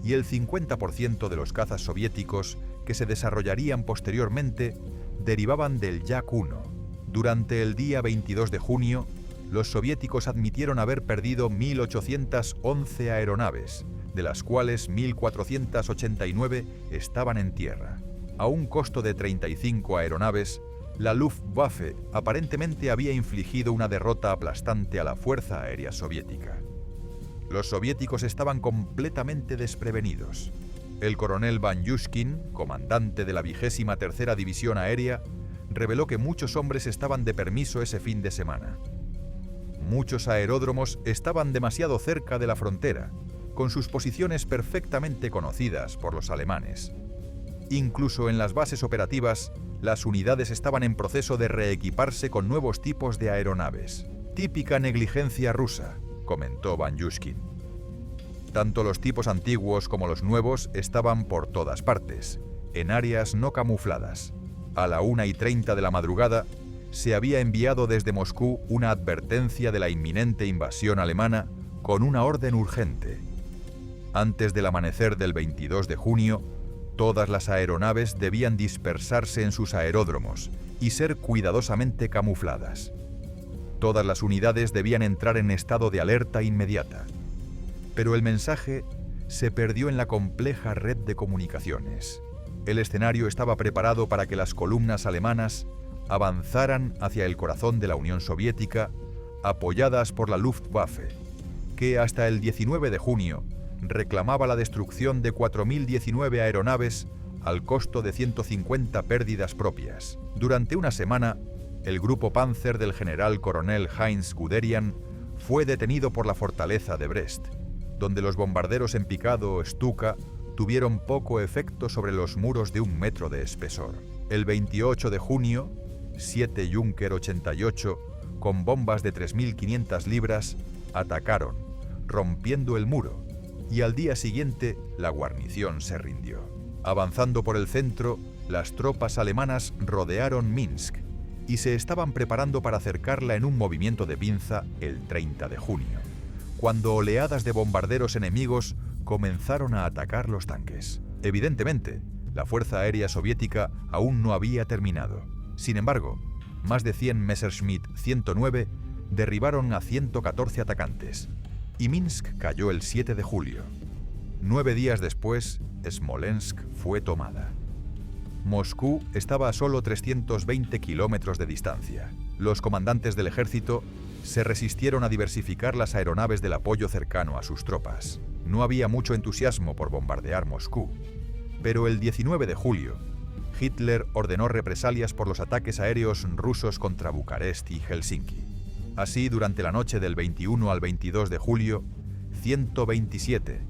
A: y el 50% de los cazas soviéticos que se desarrollarían posteriormente derivaban del Yak-1. Durante el día 22 de junio, los soviéticos admitieron haber perdido 1.811 aeronaves, de las cuales 1.489 estaban en tierra. A un costo de 35 aeronaves, la Luftwaffe aparentemente había infligido una derrota aplastante a la Fuerza Aérea Soviética. Los soviéticos estaban completamente desprevenidos. El coronel Banyushkin, comandante de la 23ª División Aérea, reveló que muchos hombres estaban de permiso ese fin de semana. Muchos aeródromos estaban demasiado cerca de la frontera, con sus posiciones perfectamente conocidas por los alemanes. Incluso en las bases operativas, las unidades estaban en proceso de reequiparse con nuevos tipos de aeronaves. Típica negligencia rusa, comentó Banyushkin. Tanto los tipos antiguos como los nuevos estaban por todas partes, en áreas no camufladas. A la 1:30 de la madrugada, se había enviado desde Moscú una advertencia de la inminente invasión alemana con una orden urgente. Antes del amanecer del 22 de junio, todas las aeronaves debían dispersarse en sus aeródromos y ser cuidadosamente camufladas. Todas las unidades debían entrar en estado de alerta inmediata. Pero el mensaje se perdió en la compleja red de comunicaciones. El escenario estaba preparado para que las columnas alemanas avanzaran hacia el corazón de la Unión Soviética, apoyadas por la Luftwaffe, que hasta el 19 de junio reclamaba la destrucción de 4.019 aeronaves al costo de 150 pérdidas propias. Durante una semana, el grupo Panzer del general coronel Heinz Guderian fue detenido por la fortaleza de Brest, donde los bombarderos en picado Stuka tuvieron poco efecto sobre los muros de 1 metro de espesor. El 28 de junio, 7 Junker 88, con bombas de 3.500 libras, atacaron, rompiendo el muro, y al día siguiente la guarnición se rindió. Avanzando por el centro, las tropas alemanas rodearon Minsk y se estaban preparando para cercarla en un movimiento de pinza el 30 de junio, cuando oleadas de bombarderos enemigos comenzaron a atacar los tanques. Evidentemente, la Fuerza Aérea Soviética aún no había terminado. Sin embargo, más de 100 Messerschmitt 109 derribaron a 114 atacantes, y Minsk cayó el 7 de julio. 9 días después, Smolensk fue tomada. Moscú estaba a solo 320 kilómetros de distancia. Los comandantes del ejército se resistieron a diversificar las aeronaves del apoyo cercano a sus tropas. No había mucho entusiasmo por bombardear Moscú, pero el 19 de julio, Hitler ordenó represalias por los ataques aéreos rusos contra Bucarest y Helsinki. Así, durante la noche del 21 al 22 de julio, 127,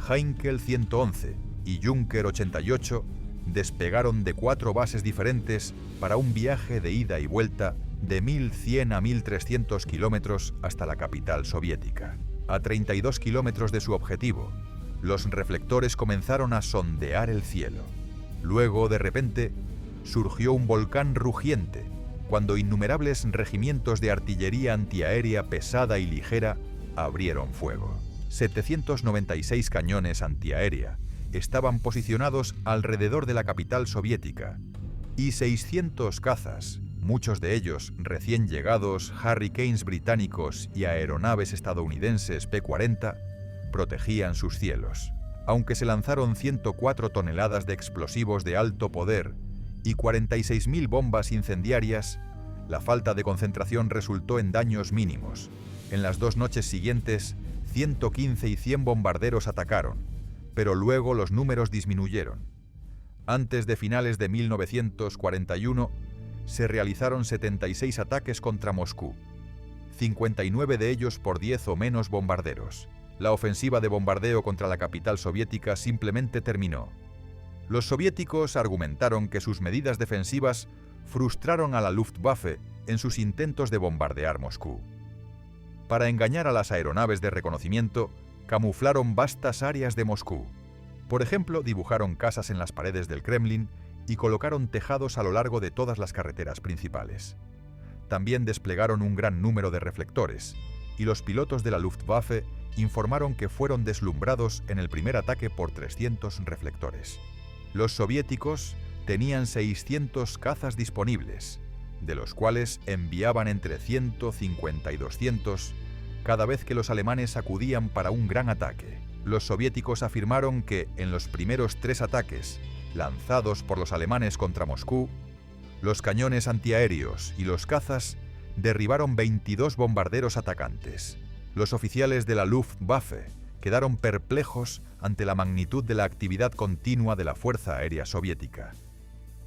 A: Heinkel 111 y Junker 88 despegaron de 4 bases diferentes para un viaje de ida y vuelta de 1.100 a 1.300 kilómetros hasta la capital soviética. A 32 kilómetros de su objetivo, los reflectores comenzaron a sondear el cielo. Luego, de repente, surgió un volcán rugiente, cuando innumerables regimientos de artillería antiaérea pesada y ligera abrieron fuego. 796 cañones antiaérea estaban posicionados alrededor de la capital soviética, y 600 cazas, muchos de ellos recién llegados Hurricanes británicos y aeronaves estadounidenses P-40, protegían sus cielos. Aunque se lanzaron 104 toneladas de explosivos de alto poder y 46.000 bombas incendiarias, la falta de concentración resultó en daños mínimos. En las 2 noches siguientes, 115 y 100 bombarderos atacaron, pero luego los números disminuyeron. Antes de finales de 1941, se realizaron 76 ataques contra Moscú, 59 de ellos por 10 o menos bombarderos. La ofensiva de bombardeo contra la capital soviética simplemente terminó. Los soviéticos argumentaron que sus medidas defensivas frustraron a la Luftwaffe en sus intentos de bombardear Moscú. Para engañar a las aeronaves de reconocimiento, camuflaron vastas áreas de Moscú. Por ejemplo, dibujaron casas en las paredes del Kremlin y colocaron tejados a lo largo de todas las carreteras principales. También desplegaron un gran número de reflectores, y los pilotos de la Luftwaffe informaron que fueron deslumbrados en el primer ataque por 300 reflectores. Los soviéticos tenían 600 cazas disponibles, de los cuales enviaban entre 150 y 200 cada vez que los alemanes acudían para un gran ataque. Los soviéticos afirmaron que en los primeros 3 ataques lanzados por los alemanes contra Moscú, los cañones antiaéreos y los cazas derribaron 22 bombarderos atacantes, Los oficiales de la Luftwaffe quedaron perplejos ante la magnitud de la actividad continua de la Fuerza Aérea Soviética.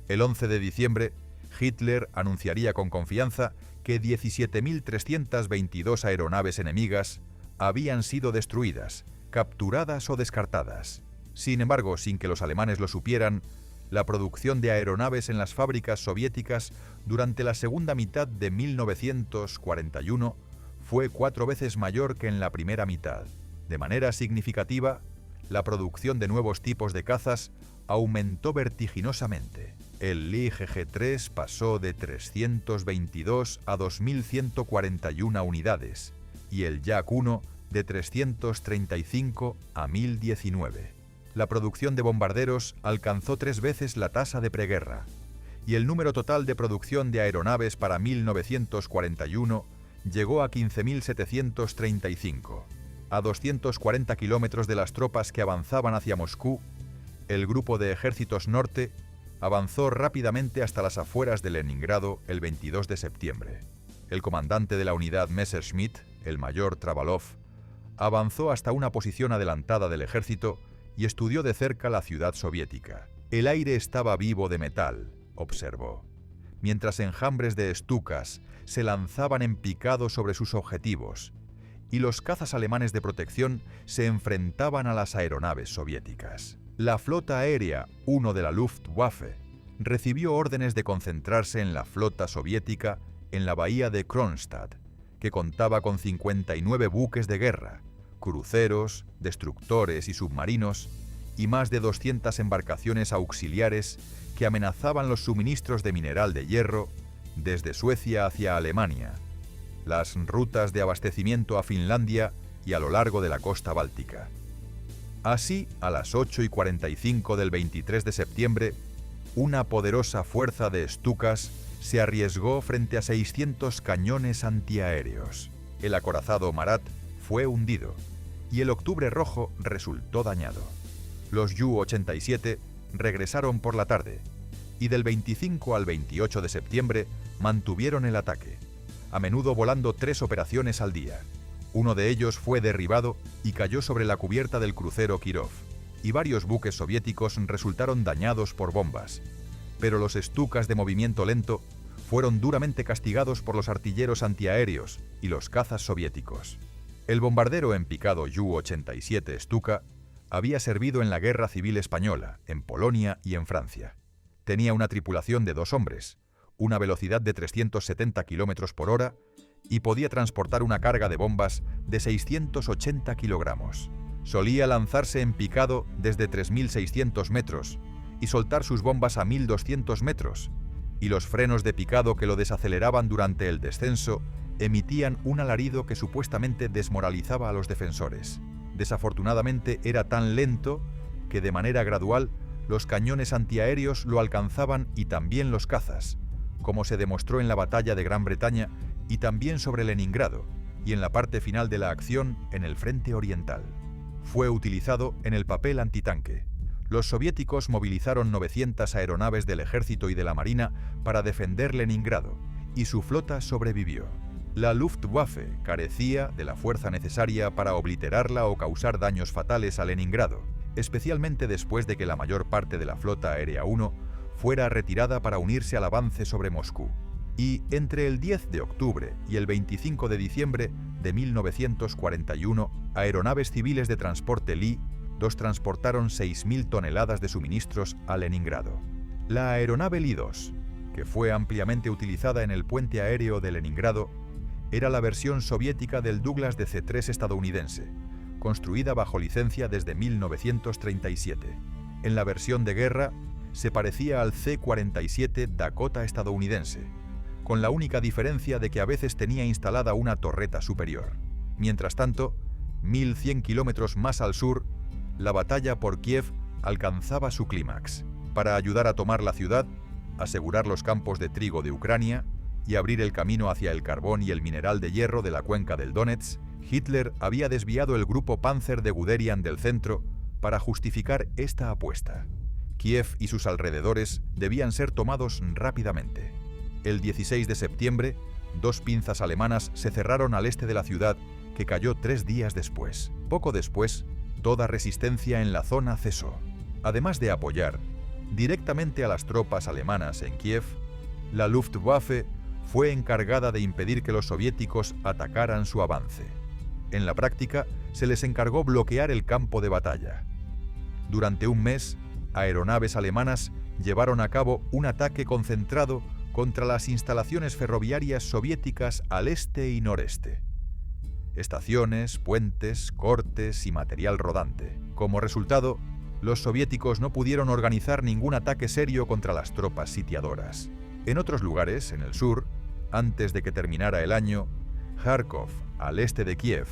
A: El 11 de diciembre, Hitler anunciaría con confianza que 17.322 aeronaves enemigas habían sido destruidas, capturadas o descartadas. Sin embargo, sin que los alemanes lo supieran, la producción de aeronaves en las fábricas soviéticas durante la segunda mitad de 1941 fue 4 veces mayor que en la primera mitad. De manera significativa, la producción de nuevos tipos de cazas aumentó vertiginosamente. El Lig-G3 pasó de 322 a 2.141 unidades y el Yak-1 de 335 a 1.019. La producción de bombarderos alcanzó 3 veces la tasa de preguerra y el número total de producción de aeronaves para 1941 llegó a 15.735. A 240 kilómetros de las tropas que avanzaban hacia Moscú, el grupo de ejércitos norte avanzó rápidamente hasta las afueras de Leningrado el 22 de septiembre. El comandante de la unidad Messerschmitt, el mayor Travalov, avanzó hasta una posición adelantada del ejército y estudió de cerca la ciudad soviética. El aire estaba vivo de metal, observó, mientras enjambres de estucas se lanzaban en picado sobre sus objetivos y los cazas alemanes de protección se enfrentaban a las aeronaves soviéticas. La Flota Aérea 1 de la Luftwaffe recibió órdenes de concentrarse en la flota soviética en la bahía de Kronstadt, que contaba con 59 buques de guerra, cruceros, destructores y submarinos, y más de 200 embarcaciones auxiliares que amenazaban los suministros de mineral de hierro desde Suecia hacia Alemania, las rutas de abastecimiento a Finlandia y a lo largo de la costa báltica. Así, a las 8:45 del 23 de septiembre, una poderosa fuerza de Stukas se arriesgó frente a 600 cañones antiaéreos. El acorazado Marat fue hundido y el Octubre Rojo resultó dañado. Los Ju-87 regresaron por la tarde y del 25 al 28 de septiembre mantuvieron el ataque, a menudo volando 3 operaciones al día. Uno de ellos fue derribado y cayó sobre la cubierta del crucero Kirov, y varios buques soviéticos resultaron dañados por bombas. Pero los Stukas de movimiento lento fueron duramente castigados por los artilleros antiaéreos y los cazas soviéticos. El bombardero en picado Ju-87 Stuka había servido en la Guerra Civil Española, en Polonia y en Francia. Tenía una tripulación de 2 hombres, una velocidad de 370 km por hora y podía transportar una carga de bombas de 680 kilogramos. Solía lanzarse en picado desde 3.600 metros y soltar sus bombas a 1.200 metros, y los frenos de picado que lo desaceleraban durante el descenso emitían un alarido que supuestamente desmoralizaba a los defensores. Desafortunadamente era tan lento que de manera gradual los cañones antiaéreos lo alcanzaban y también los cazas, como se demostró en la batalla de Gran Bretaña y también sobre Leningrado, y en la parte final de la acción en el frente oriental. Fue utilizado en el papel antitanque. Los soviéticos movilizaron 900 aeronaves del ejército y de la marina para defender Leningrado, y su flota sobrevivió. La Luftwaffe carecía de la fuerza necesaria para obliterarla o causar daños fatales a Leningrado, especialmente después de que la mayor parte de la Flota Aérea 1 fuera retirada para unirse al avance sobre Moscú. Y entre el 10 de octubre y el 25 de diciembre de 1941, aeronaves civiles de transporte Lee transportaron 6.000 toneladas de suministros a Leningrado. La aeronave Lee-2, que fue ampliamente utilizada en el puente aéreo de Leningrado, era la versión soviética del Douglas DC-3 estadounidense, construida bajo licencia desde 1937. En la versión de guerra, se parecía al C-47 Dakota estadounidense, con la única diferencia de que a veces tenía instalada una torreta superior. Mientras tanto, 1.100 kilómetros más al sur, la batalla por Kiev alcanzaba su clímax. Para ayudar a tomar la ciudad, asegurar los campos de trigo de Ucrania y abrir el camino hacia el carbón y el mineral de hierro de la cuenca del Donetsk, Hitler había desviado el grupo Panzer de Guderian del centro para justificar esta apuesta. Kiev y sus alrededores debían ser tomados rápidamente. El 16 de septiembre, 2 pinzas alemanas se cerraron al este de la ciudad que cayó 3 días después. Poco después, toda resistencia en la zona cesó. Además de apoyar directamente a las tropas alemanas en Kiev, la Luftwaffe fue encargada de impedir que los soviéticos atacaran su avance. En la práctica, se les encargó bloquear el campo de batalla. Durante un mes, aeronaves alemanas llevaron a cabo un ataque concentrado contra las instalaciones ferroviarias soviéticas al este y noreste. Estaciones, puentes, cortes y material rodante. Como resultado, los soviéticos no pudieron organizar ningún ataque serio contra las tropas sitiadoras. En otros lugares, en el sur, antes de que terminara el año, Kharkov, al este de Kiev,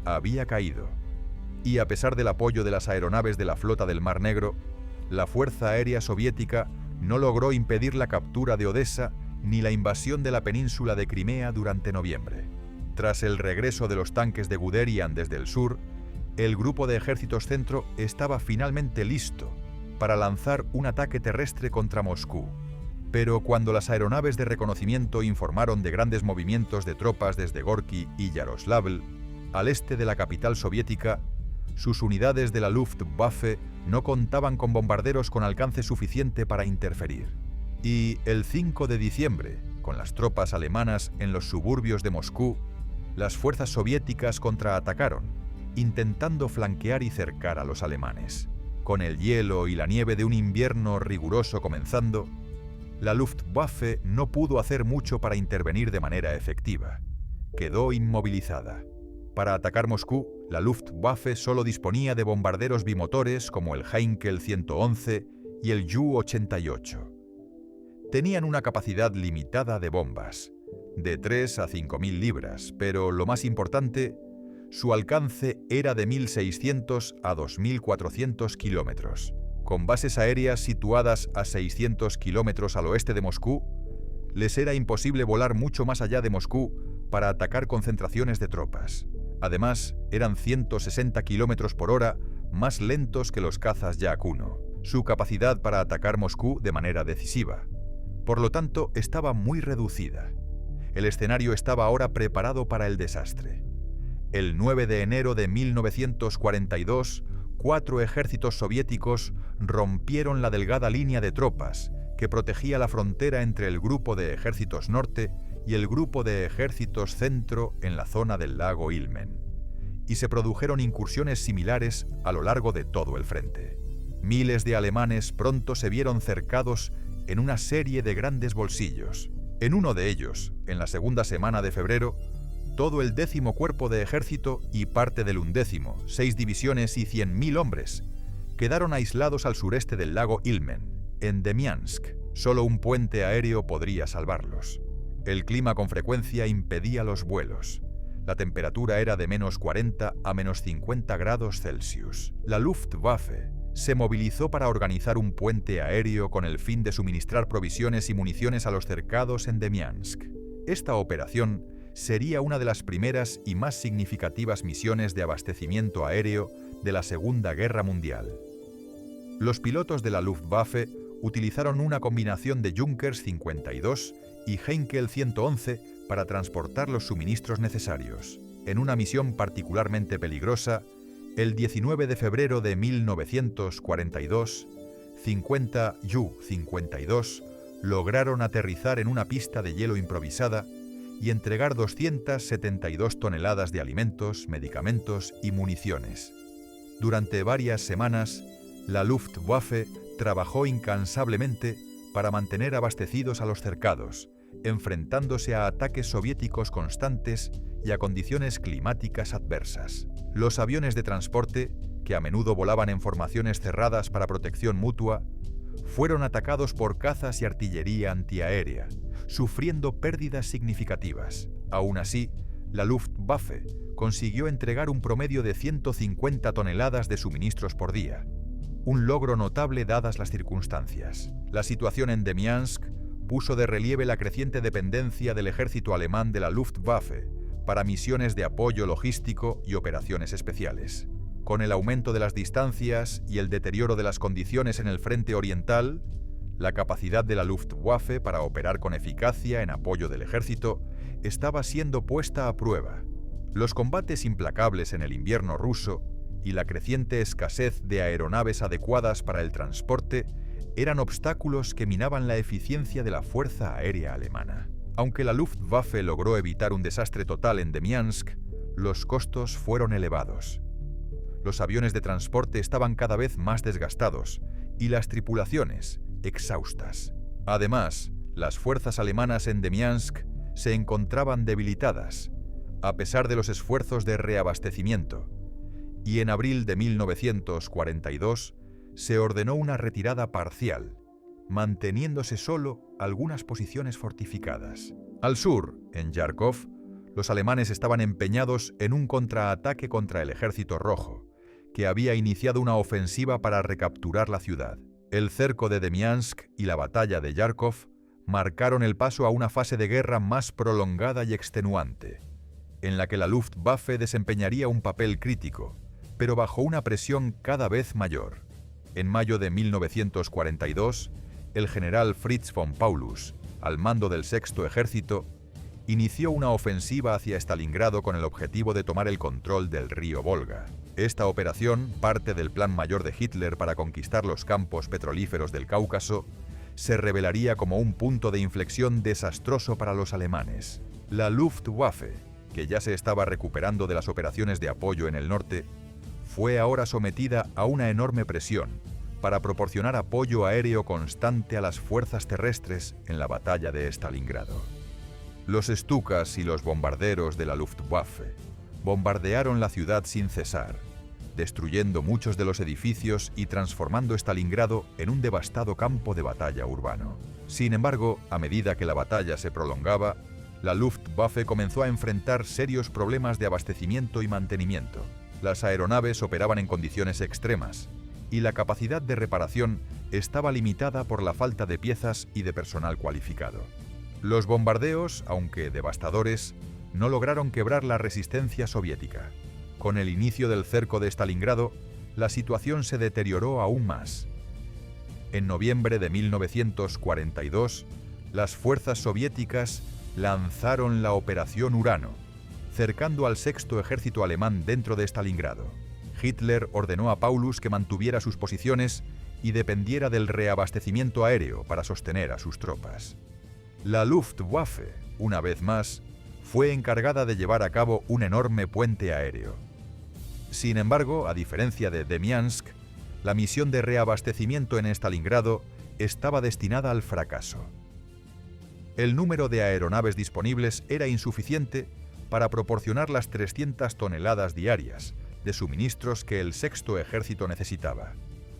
A: había caído. Y a pesar del apoyo de las aeronaves de la flota del Mar Negro, la Fuerza Aérea Soviética no logró impedir la captura de Odessa ni la invasión de la península de Crimea durante noviembre. Tras el regreso de los tanques de Guderian desde el sur, el grupo de ejércitos centro estaba finalmente listo para lanzar un ataque terrestre contra Moscú. Pero cuando las aeronaves de reconocimiento informaron de grandes movimientos de tropas desde Gorki y Yaroslavl, al este de la capital soviética, sus unidades de la Luftwaffe no contaban con bombarderos con alcance suficiente para interferir. Y el 5 de diciembre, con las tropas alemanas en los suburbios de Moscú, las fuerzas soviéticas contraatacaron, intentando flanquear y cercar a los alemanes. Con el hielo y la nieve de un invierno riguroso comenzando, la Luftwaffe no pudo hacer mucho para intervenir de manera efectiva. Quedó inmovilizada. Para atacar Moscú, la Luftwaffe solo disponía de bombarderos bimotores como el Heinkel 111 y el Ju-88. Tenían una capacidad limitada de bombas, de 3 a 5.000 libras, pero lo más importante, su alcance era de 1.600 a 2.400 kilómetros. Con bases aéreas situadas a 600 kilómetros al oeste de Moscú, les era imposible volar mucho más allá de Moscú para atacar concentraciones de tropas. Además, eran 160 kilómetros por hora más lentos que los cazas Yak-1. Su capacidad para atacar Moscú de manera decisiva. Por lo tanto, estaba muy reducida. El escenario estaba ahora preparado para el desastre. El 9 de enero de 1942, 4 ejércitos soviéticos rompieron la delgada línea de tropas que protegía la frontera entre el grupo de ejércitos norte y el grupo de ejércitos centro en la zona del lago Ilmen, y se produjeron incursiones similares a lo largo de todo el frente. Miles de alemanes pronto se vieron cercados en una serie de grandes bolsillos. En uno de ellos, en la segunda semana de febrero, todo el 10º Cuerpo de Ejército y parte del 11º, 6 divisiones y 100.000 hombres, quedaron aislados al sureste del lago Ilmen, en Demiansk. Solo un puente aéreo podría salvarlos. El clima con frecuencia impedía los vuelos. La temperatura era de -40 a -50 grados Celsius. La Luftwaffe se movilizó para organizar un puente aéreo con el fin de suministrar provisiones y municiones a los cercados en Demiansk. Esta operación sería una de las primeras y más significativas misiones de abastecimiento aéreo de la Segunda Guerra Mundial. Los pilotos de la Luftwaffe utilizaron una combinación de Junkers 52 y Heinkel 111 para transportar los suministros necesarios. En una misión particularmente peligrosa, el 19 de febrero de 1942, 50 Ju-52 lograron aterrizar en una pista de hielo improvisada y entregar 272 toneladas de alimentos, medicamentos y municiones. Durante varias semanas, la Luftwaffe trabajó incansablemente para mantener abastecidos a los cercados, enfrentándose a ataques soviéticos constantes y a condiciones climáticas adversas. Los aviones de transporte, que a menudo volaban en formaciones cerradas para protección mutua, fueron atacados por cazas y artillería antiaérea, sufriendo pérdidas significativas. Aún así, la Luftwaffe consiguió entregar un promedio de 150 toneladas de suministros por día, un logro notable dadas las circunstancias. La situación en Demiansk puso de relieve la creciente dependencia del ejército alemán de la Luftwaffe para misiones de apoyo logístico y operaciones especiales. Con el aumento de las distancias y el deterioro de las condiciones en el frente oriental, la capacidad de la Luftwaffe para operar con eficacia en apoyo del ejército estaba siendo puesta a prueba. Los combates implacables en el invierno ruso y la creciente escasez de aeronaves adecuadas para el transporte eran obstáculos que minaban la eficiencia de la fuerza aérea alemana. Aunque la Luftwaffe logró evitar un desastre total en Demiansk, los costos fueron elevados. Los aviones de transporte estaban cada vez más desgastados y las tripulaciones exhaustas. Además, las fuerzas alemanas en Demiansk se encontraban debilitadas, a pesar de los esfuerzos de reabastecimiento, y en abril de 1942 se ordenó una retirada parcial, manteniéndose solo algunas posiciones fortificadas. Al sur, en Kharkov, los alemanes estaban empeñados en un contraataque contra el Ejército Rojo, que había iniciado una ofensiva para recapturar la ciudad. El cerco de Demiansk y la batalla de Kharkov marcaron el paso a una fase de guerra más prolongada y extenuante, en la que la Luftwaffe desempeñaría un papel crítico, pero bajo una presión cada vez mayor. En mayo de 1942, el general Fritz von Paulus, al mando del Sexto Ejército, inició una ofensiva hacia Stalingrado con el objetivo de tomar el control del río Volga. Esta operación, parte del plan mayor de Hitler para conquistar los campos petrolíferos del Cáucaso, se revelaría como un punto de inflexión desastroso para los alemanes. La Luftwaffe, que ya se estaba recuperando de las operaciones de apoyo en el norte, fue ahora sometida a una enorme presión para proporcionar apoyo aéreo constante a las fuerzas terrestres en la batalla de Stalingrado. Los Stukas y los bombarderos de la Luftwaffe bombardearon la ciudad sin cesar, destruyendo muchos de los edificios y transformando Stalingrado en un devastado campo de batalla urbano. Sin embargo, a medida que la batalla se prolongaba, la Luftwaffe comenzó a enfrentar serios problemas de abastecimiento y mantenimiento. Las aeronaves operaban en condiciones extremas, y la capacidad de reparación estaba limitada por la falta de piezas y de personal cualificado. Los bombardeos, aunque devastadores, no lograron quebrar la resistencia soviética. Con el inicio del cerco de Stalingrado, la situación se deterioró aún más. En noviembre de 1942, las fuerzas soviéticas lanzaron la Operación Urano, cercando al Sexto Ejército alemán dentro de Stalingrado. Hitler ordenó a Paulus que mantuviera sus posiciones y dependiera del reabastecimiento aéreo para sostener a sus tropas. La Luftwaffe, una vez más, fue encargada de llevar a cabo un enorme puente aéreo. Sin embargo, a diferencia de Demiansk, la misión de reabastecimiento en Stalingrado estaba destinada al fracaso. El número de aeronaves disponibles era insuficiente para proporcionar las 300 toneladas diarias de suministros que el Sexto Ejército necesitaba.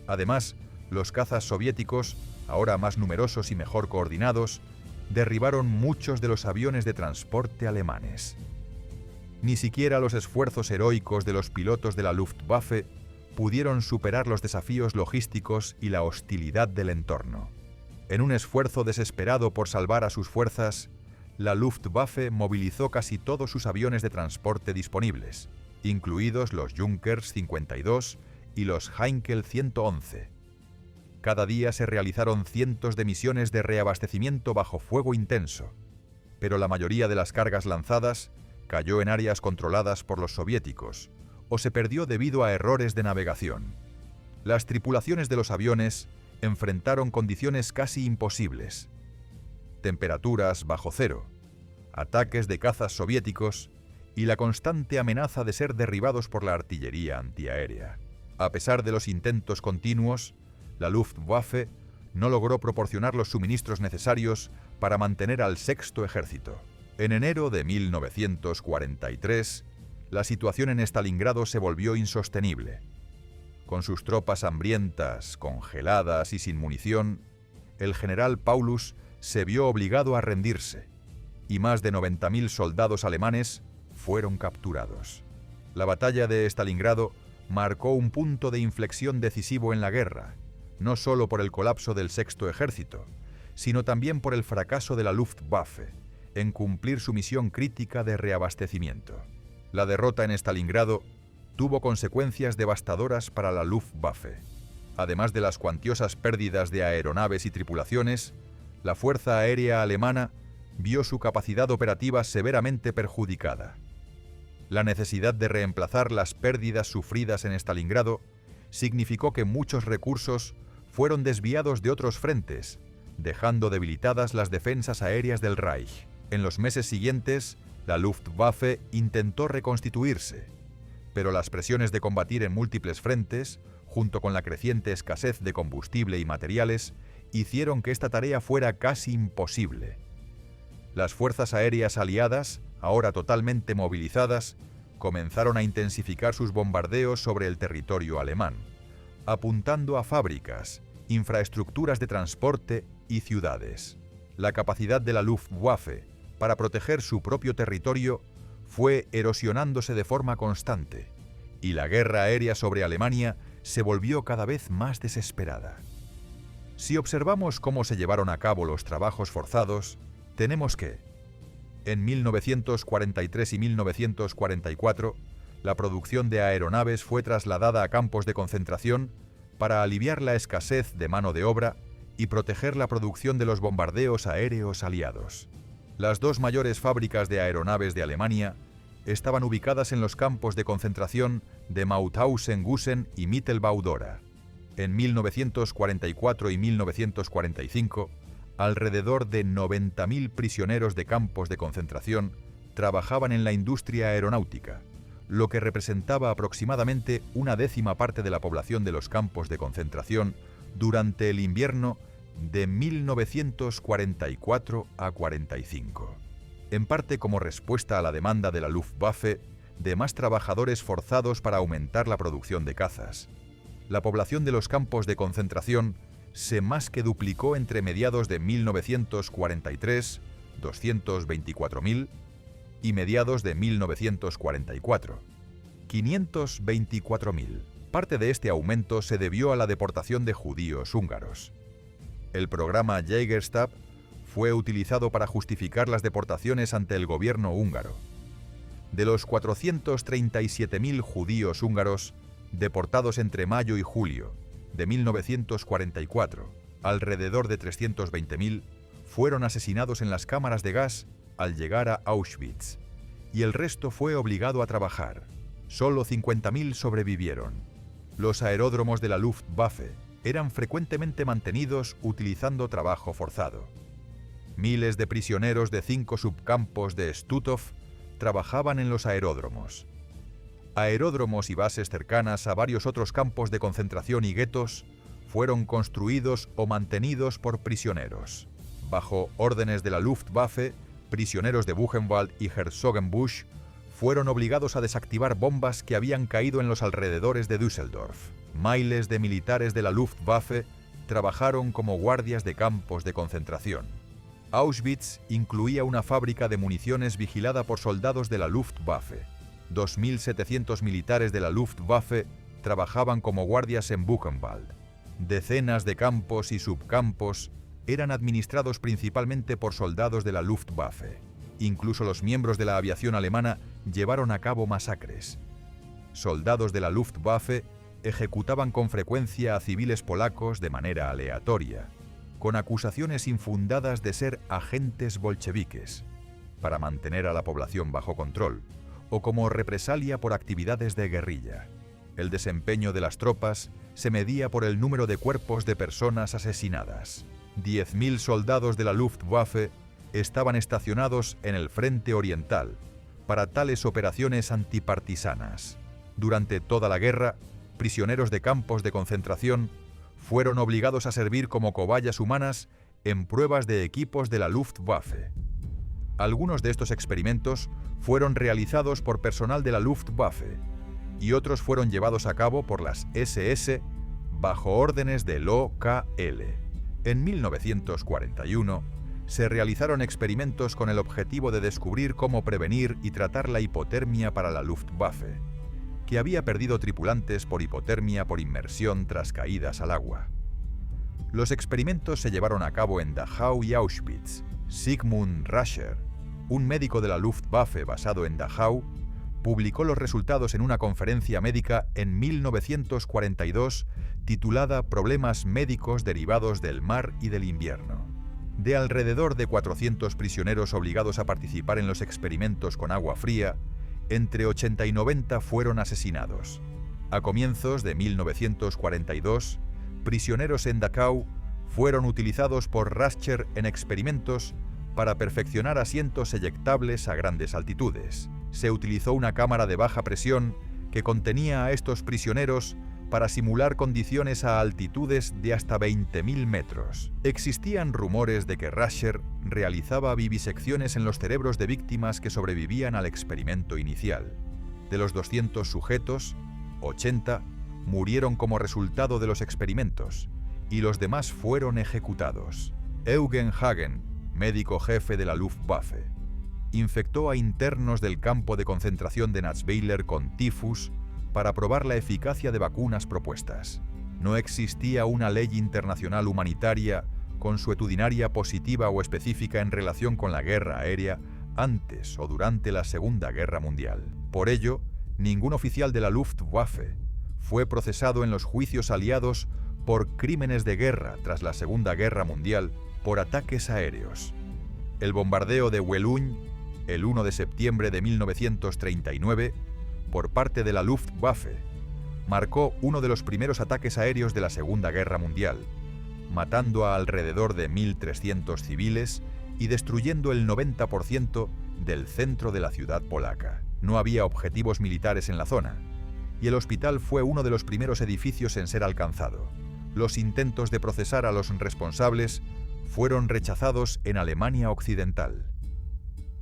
A: Además, los cazas soviéticos, ahora más numerosos y mejor coordinados, derribaron muchos de los aviones de transporte alemanes. Ni siquiera los esfuerzos heroicos de los pilotos de la Luftwaffe pudieron superar los desafíos logísticos y la hostilidad del entorno. En un esfuerzo desesperado por salvar a sus fuerzas, la Luftwaffe movilizó casi todos sus aviones de transporte disponibles, incluidos los Junkers 52 y los Heinkel 111. Cada día se realizaron cientos de misiones de reabastecimiento bajo fuego intenso, pero la mayoría de las cargas lanzadas cayó en áreas controladas por los soviéticos o se perdió debido a errores de navegación. Las tripulaciones de los aviones enfrentaron condiciones casi imposibles: temperaturas bajo cero, ataques de cazas soviéticos y la constante amenaza de ser derribados por la artillería antiaérea. A pesar de los intentos continuos, la Luftwaffe no logró proporcionar los suministros necesarios para mantener al Sexto Ejército. En enero de 1943, la situación en Stalingrado se volvió insostenible. Con sus tropas hambrientas, congeladas y sin munición, el general Paulus se vio obligado a rendirse, y más de 90.000 soldados alemanes fueron capturados. La batalla de Stalingrado marcó un punto de inflexión decisivo en la guerra, no solo por el colapso del Sexto Ejército, sino también por el fracaso de la Luftwaffe en cumplir su misión crítica de reabastecimiento. La derrota en Stalingrado tuvo consecuencias devastadoras para la Luftwaffe. Además de las cuantiosas pérdidas de aeronaves y tripulaciones, la Fuerza Aérea Alemana vio su capacidad operativa severamente perjudicada. La necesidad de reemplazar las pérdidas sufridas en Stalingrado significó que muchos recursos fueron desviados de otros frentes, dejando debilitadas las defensas aéreas del Reich. En los meses siguientes, la Luftwaffe intentó reconstituirse, pero las presiones de combatir en múltiples frentes, junto con la creciente escasez de combustible y materiales, hicieron que esta tarea fuera casi imposible. Las fuerzas aéreas aliadas, ahora totalmente movilizadas, comenzaron a intensificar sus bombardeos sobre el territorio alemán, apuntando a fábricas, infraestructuras de transporte y ciudades. La capacidad de la Luftwaffe para proteger su propio territorio fue erosionándose de forma constante, y la guerra aérea sobre Alemania se volvió cada vez más desesperada. Si observamos cómo se llevaron a cabo los trabajos forzados, tenemos que, en 1943 y 1944, la producción de aeronaves fue trasladada a campos de concentración para aliviar la escasez de mano de obra y proteger la producción de los bombardeos aéreos aliados. Las dos mayores fábricas de aeronaves de Alemania estaban ubicadas en los campos de concentración de Mauthausen-Gusen y Mittelbau-Dora. En 1944 y 1945, alrededor de 90.000 prisioneros de campos de concentración trabajaban en la industria aeronáutica, lo que representaba aproximadamente una décima parte de la población de los campos de concentración durante el invierno de 1944 a 45. En parte como respuesta a la demanda de la Luftwaffe de más trabajadores forzados para aumentar la producción de cazas. La población de los campos de concentración se más que duplicó entre mediados de 1943, 224.000, y mediados de 1944, 524.000. Parte de este aumento se debió a la deportación de judíos húngaros. El programa Jägerstab fue utilizado para justificar las deportaciones ante el gobierno húngaro. De los 437.000 judíos húngaros deportados entre mayo y julio de 1944, alrededor de 320.000 fueron asesinados en las cámaras de gas al llegar a Auschwitz, y el resto fue obligado a trabajar. Solo 50.000 sobrevivieron. Los aeródromos de la Luftwaffe eran frecuentemente mantenidos utilizando trabajo forzado. Miles de prisioneros de 5 subcampos de Stutthof trabajaban en los aeródromos. Aeródromos y bases cercanas a varios otros campos de concentración y guetos fueron construidos o mantenidos por prisioneros. Bajo órdenes de la Luftwaffe, prisioneros de Buchenwald y Herzogenbusch fueron obligados a desactivar bombas que habían caído en los alrededores de Düsseldorf. Miles de militares de la Luftwaffe trabajaron como guardias de campos de concentración. Auschwitz incluía una fábrica de municiones vigilada por soldados de la Luftwaffe. 2.700 militares de la Luftwaffe trabajaban como guardias en Buchenwald. Decenas de campos y subcampos eran administrados principalmente por soldados de la Luftwaffe. Incluso los miembros de la aviación alemana llevaron a cabo masacres. Soldados de la Luftwaffe ejecutaban con frecuencia a civiles polacos de manera aleatoria, con acusaciones infundadas de ser agentes bolcheviques, para mantener a la población bajo control, o como represalia por actividades de guerrilla. El desempeño de las tropas se medía por el número de cuerpos de personas asesinadas. 10.000 soldados de la Luftwaffe estaban estacionados en el frente oriental para tales operaciones antipartisanas. Durante toda la guerra, prisioneros de campos de concentración fueron obligados a servir como cobayas humanas en pruebas de equipos de la Luftwaffe. Algunos de estos experimentos fueron realizados por personal de la Luftwaffe y otros fueron llevados a cabo por las SS bajo órdenes del OKL. En 1941 se realizaron experimentos con el objetivo de descubrir cómo prevenir y tratar la hipotermia para la Luftwaffe, que había perdido tripulantes por hipotermia por inmersión tras caídas al agua. Los experimentos se llevaron a cabo en Dachau y Auschwitz. Sigmund Rascher, un médico de la Luftwaffe basado en Dachau, publicó los resultados en una conferencia médica en 1942 titulada Problemas médicos derivados del mar y del invierno. De alrededor de 400 prisioneros obligados a participar en los experimentos con agua fría, entre 80 y 90 fueron asesinados. A comienzos de 1942, prisioneros en Dachau fueron utilizados por Rascher en experimentos para perfeccionar asientos eyectables a grandes altitudes. Se utilizó una cámara de baja presión que contenía a estos prisioneros para simular condiciones a altitudes de hasta 20.000 metros. Existían rumores de que Rascher realizaba vivisecciones en los cerebros de víctimas que sobrevivían al experimento inicial. De los 200 sujetos, 80 murieron como resultado de los experimentos y los demás fueron ejecutados. Eugen Hagen, médico jefe de la Luftwaffe, infectó a internos del campo de concentración de Natzweiler con tifus para probar la eficacia de vacunas propuestas. No existía una ley internacional humanitaria consuetudinaria positiva o específica en relación con la guerra aérea antes o durante la Segunda Guerra Mundial. Por ello, ningún oficial de la Luftwaffe fue procesado en los juicios aliados por crímenes de guerra tras la Segunda Guerra Mundial por ataques aéreos. El bombardeo de Wellun, el 1 de septiembre de 1939, por parte de la Luftwaffe, marcó uno de los primeros ataques aéreos de la Segunda Guerra Mundial, matando a alrededor de 1.300 civiles y destruyendo el 90% del centro de la ciudad polaca. No había objetivos militares en la zona, y el hospital fue uno de los primeros edificios en ser alcanzado. Los intentos de procesar a los responsables fueron rechazados en Alemania Occidental.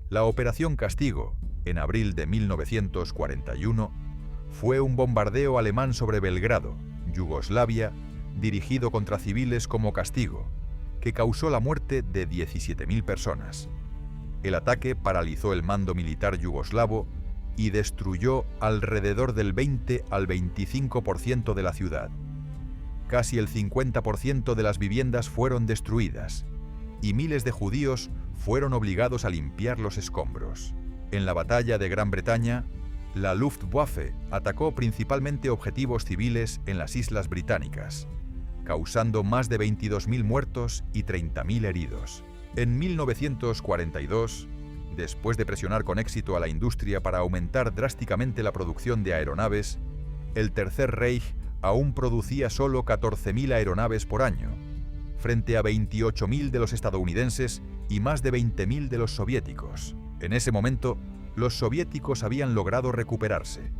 A: La Operación Castigo, en abril de 1941, fue un bombardeo alemán sobre Belgrado, Yugoslavia, dirigido contra civiles como castigo, que causó la muerte de 17.000 personas. El ataque paralizó el mando militar yugoslavo y destruyó alrededor del 20 al 25% de la ciudad. Casi el 50% de las viviendas fueron destruidas y miles de judíos fueron obligados a limpiar los escombros. En la batalla de Gran Bretaña, la Luftwaffe atacó principalmente objetivos civiles en las Islas Británicas, causando más de 22.000 muertos y 30.000 heridos. En 1942, después de presionar con éxito a la industria para aumentar drásticamente la producción de aeronaves, el Tercer Reich aún producía solo 14.000 aeronaves por año, frente a 28.000 de los estadounidenses y más de 20.000 de los soviéticos. En ese momento, los soviéticos habían logrado recuperarse.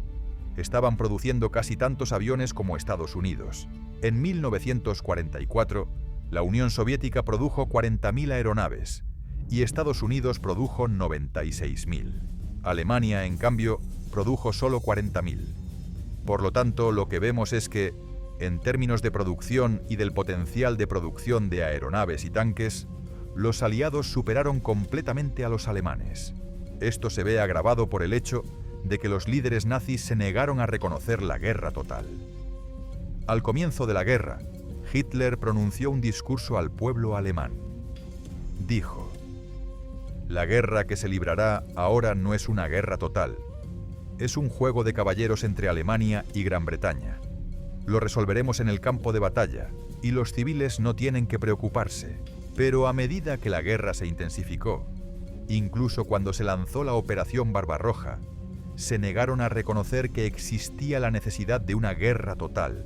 A: Estaban produciendo casi tantos aviones como Estados Unidos. En 1944, la Unión Soviética produjo 40.000 aeronaves y Estados Unidos produjo 96.000. Alemania, en cambio, produjo solo 40.000. Por lo tanto, lo que vemos es que, en términos de producción y del potencial de producción de aeronaves y tanques, los aliados superaron completamente a los alemanes. Esto se ve agravado por el hecho de que los líderes nazis se negaron a reconocer la guerra total. Al comienzo de la guerra, Hitler pronunció un discurso al pueblo alemán. Dijo: «La guerra que se librará ahora no es una guerra total. Es un juego de caballeros entre Alemania y Gran Bretaña. Lo resolveremos en el campo de batalla y los civiles no tienen que preocuparse». Pero a medida que la guerra se intensificó, incluso cuando se lanzó la Operación Barbarroja, se negaron a reconocer que existía la necesidad de una guerra total,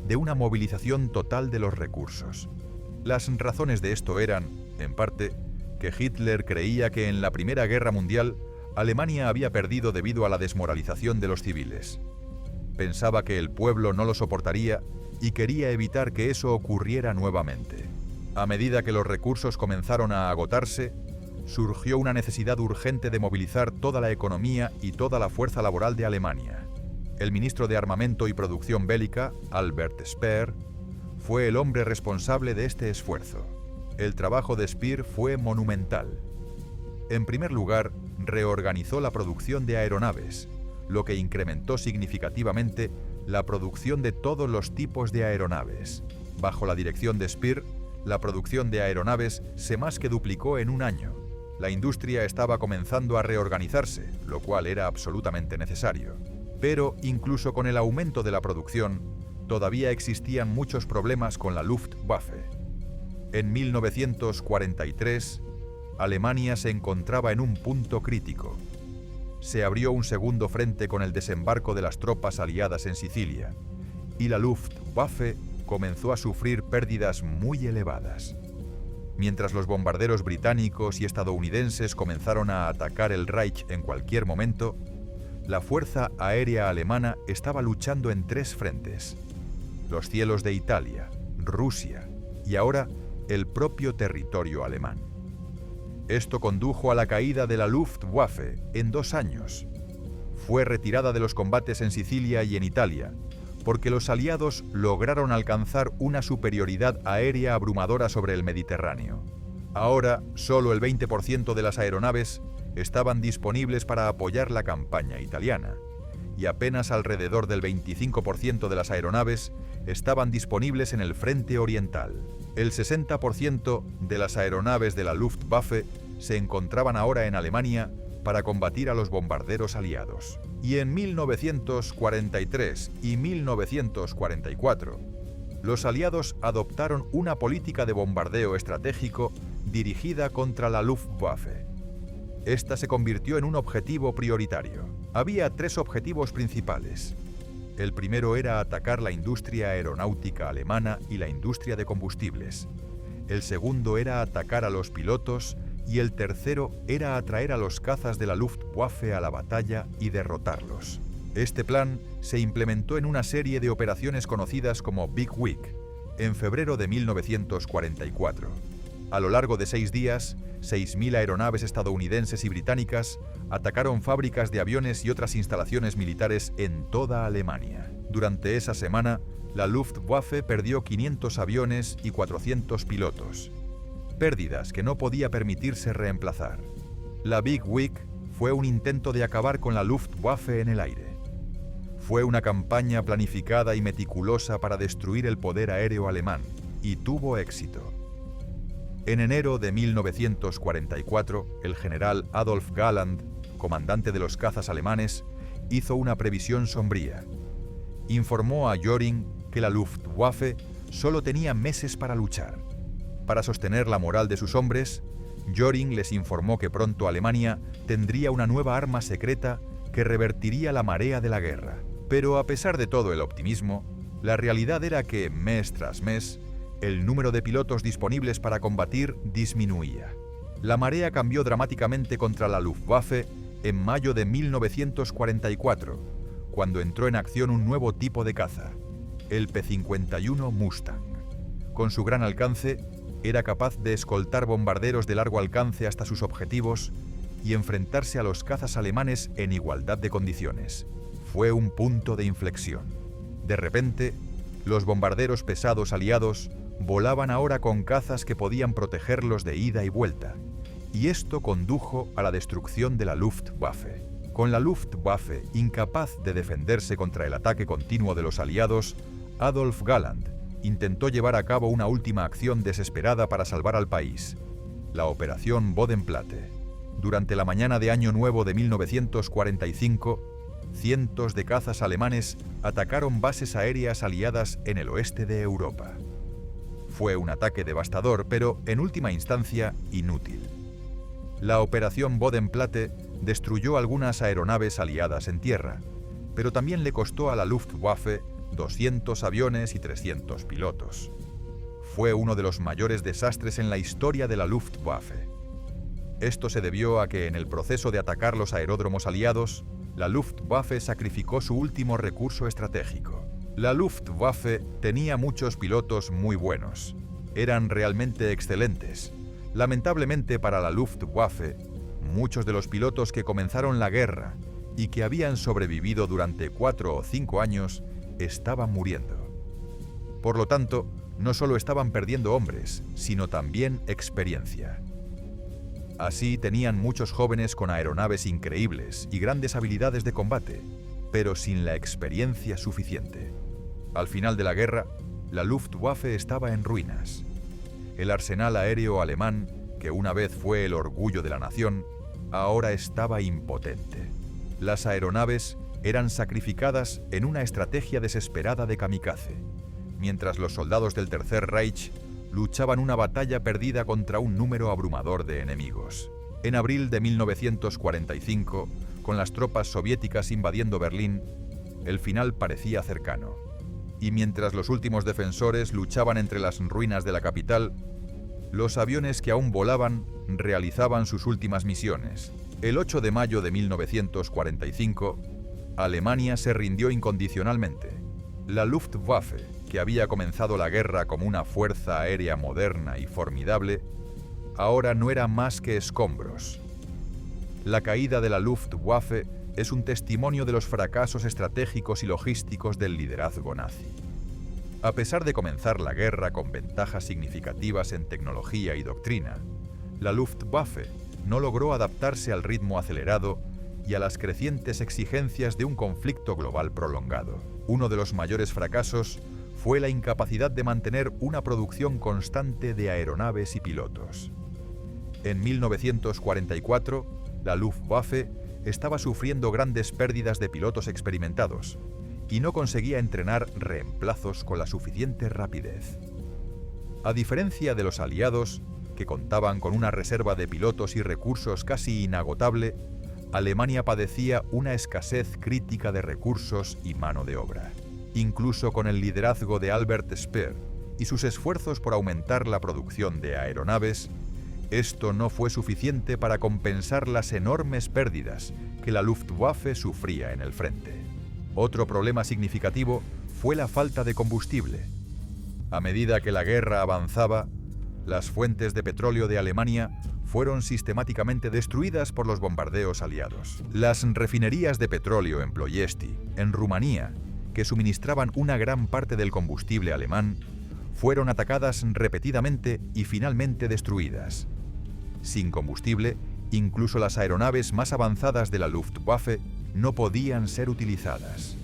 A: de una movilización total de los recursos. Las razones de esto eran, en parte, que Hitler creía que en la Primera Guerra Mundial Alemania había perdido debido a la desmoralización de los civiles. Pensaba que el pueblo no lo soportaría y quería evitar que eso ocurriera nuevamente. A medida que los recursos comenzaron a agotarse, surgió una necesidad urgente de movilizar toda la economía y toda la fuerza laboral de Alemania. El ministro de Armamento y Producción Bélica, Albert Speer, fue el hombre responsable de este esfuerzo. El trabajo de Speer fue monumental. En primer lugar, reorganizó la producción de aeronaves, lo que incrementó significativamente la producción de todos los tipos de aeronaves. Bajo la dirección de Speer, la producción de aeronaves se más que duplicó en un año. La industria estaba comenzando a reorganizarse, lo cual era absolutamente necesario. Pero incluso con el aumento de la producción, todavía existían muchos problemas con la Luftwaffe. En 1943, Alemania se encontraba en un punto crítico. se abrió un segundo frente con el desembarco de las tropas aliadas en Sicilia, y la Luftwaffe comenzó a sufrir pérdidas muy elevadas. Mientras los bombarderos británicos y estadounidenses comenzaron a atacar el Reich en cualquier momento, la Fuerza Aérea Alemana estaba luchando en 3 frentes: los cielos de Italia, Rusia y ahora el propio territorio alemán. Esto condujo a la caída de la Luftwaffe en 2 años. Fue retirada de los combates en Sicilia y en Italia, porque los aliados lograron alcanzar una superioridad aérea abrumadora sobre el Mediterráneo. Ahora, solo el 20% de las aeronaves estaban disponibles para apoyar la campaña italiana, y apenas alrededor del 25% de las aeronaves estaban disponibles en el frente oriental. El 60% de las aeronaves de la Luftwaffe se encontraban ahora en Alemania para combatir a los bombarderos aliados. Y en 1943 y 1944, los aliados adoptaron una política de bombardeo estratégico dirigida contra la Luftwaffe. Esta se convirtió en un objetivo prioritario. Había 3 objetivos principales. El primero era atacar la industria aeronáutica alemana y la industria de combustibles. El segundo era atacar a los pilotos y el tercero era atraer a los cazas de la Luftwaffe a la batalla y derrotarlos. Este plan se implementó en una serie de operaciones conocidas como Big Week, en febrero de 1944. A lo largo de 6 días, 6.000 aeronaves estadounidenses y británicas atacaron fábricas de aviones y otras instalaciones militares en toda Alemania. Durante esa semana, la Luftwaffe perdió 500 aviones y 400 pilotos. Pérdidas que no podía permitirse reemplazar. La Big Week fue un intento de acabar con la Luftwaffe en el aire. Fue una campaña planificada y meticulosa para destruir el poder aéreo alemán, y tuvo éxito. En enero de 1944, el general Adolf Galland, comandante de los cazas alemanes, hizo una previsión sombría. Informó a Göring que la Luftwaffe solo tenía meses para luchar. Para sostener la moral de sus hombres, Göring les informó que pronto Alemania tendría una nueva arma secreta que revertiría la marea de la guerra. Pero a pesar de todo el optimismo, la realidad era que, mes tras mes, el número de pilotos disponibles para combatir disminuía. La marea cambió dramáticamente contra la Luftwaffe en mayo de 1944, cuando entró en acción un nuevo tipo de caza, el P-51 Mustang. Con su gran alcance, era capaz de escoltar bombarderos de largo alcance hasta sus objetivos y enfrentarse a los cazas alemanes en igualdad de condiciones. Fue un punto de inflexión. De repente, los bombarderos pesados aliados volaban ahora con cazas que podían protegerlos de ida y vuelta, y esto condujo a la destrucción de la Luftwaffe. Con la Luftwaffe incapaz de defenderse contra el ataque continuo de los aliados, Adolf Galland intentó llevar a cabo una última acción desesperada para salvar al país, la Operación Bodenplatte. Durante la mañana de Año Nuevo de 1945, cientos de cazas alemanes atacaron bases aéreas aliadas en el oeste de Europa. Fue un ataque devastador, pero en última instancia inútil. La Operación Bodenplatte destruyó algunas aeronaves aliadas en tierra, pero también le costó a la Luftwaffe 200 aviones y 300 pilotos. Fue uno de los mayores desastres en la historia de la Luftwaffe. Esto se debió a que en el proceso de atacar los aeródromos aliados, la Luftwaffe sacrificó su último recurso estratégico. La Luftwaffe tenía muchos pilotos muy buenos. Eran realmente excelentes. Lamentablemente para la Luftwaffe, muchos de los pilotos que comenzaron la guerra y que habían sobrevivido durante 4 o 5 años estaban muriendo. Por lo tanto, no solo estaban perdiendo hombres, sino también experiencia. Así tenían muchos jóvenes con aeronaves increíbles y grandes habilidades de combate, pero sin la experiencia suficiente. Al final de la guerra, la Luftwaffe estaba en ruinas. El arsenal aéreo alemán, que una vez fue el orgullo de la nación, ahora estaba impotente. Las aeronaves eran sacrificadas en una estrategia desesperada de kamikaze, mientras los soldados del Tercer Reich luchaban una batalla perdida contra un número abrumador de enemigos. En abril de 1945 con las tropas soviéticas invadiendo Berlín, el final parecía cercano. Y mientras los últimos defensores luchaban entre las ruinas de la capital, los aviones que aún volaban realizaban sus últimas misiones. El 8 de mayo de 1945, Alemania se rindió incondicionalmente. La Luftwaffe, que había comenzado la guerra como una fuerza aérea moderna y formidable, ahora no era más que escombros. La caída de la Luftwaffe es un testimonio de los fracasos estratégicos y logísticos del liderazgo nazi. A pesar de comenzar la guerra con ventajas significativas en tecnología y doctrina, la Luftwaffe no logró adaptarse al ritmo acelerado y a las crecientes exigencias de un conflicto global prolongado. Uno de los mayores fracasos fue la incapacidad de mantener una producción constante de aeronaves y pilotos. En 1944, la Luftwaffe estaba sufriendo grandes pérdidas de pilotos experimentados y no conseguía entrenar reemplazos con la suficiente rapidez. A diferencia de los aliados, que contaban con una reserva de pilotos y recursos casi inagotable, Alemania padecía una escasez crítica de recursos y mano de obra. Incluso con el liderazgo de Albert Speer y sus esfuerzos por aumentar la producción de aeronaves, esto no fue suficiente para compensar las enormes pérdidas que la Luftwaffe sufría en el frente. Otro problema significativo fue la falta de combustible. A medida que la guerra avanzaba, las fuentes de petróleo de Alemania fueron sistemáticamente destruidas por los bombardeos aliados. Las refinerías de petróleo en Ploiesti, en Rumanía, que suministraban una gran parte del combustible alemán, fueron atacadas repetidamente y finalmente destruidas. Sin combustible, incluso las aeronaves más avanzadas de la Luftwaffe no podían ser utilizadas.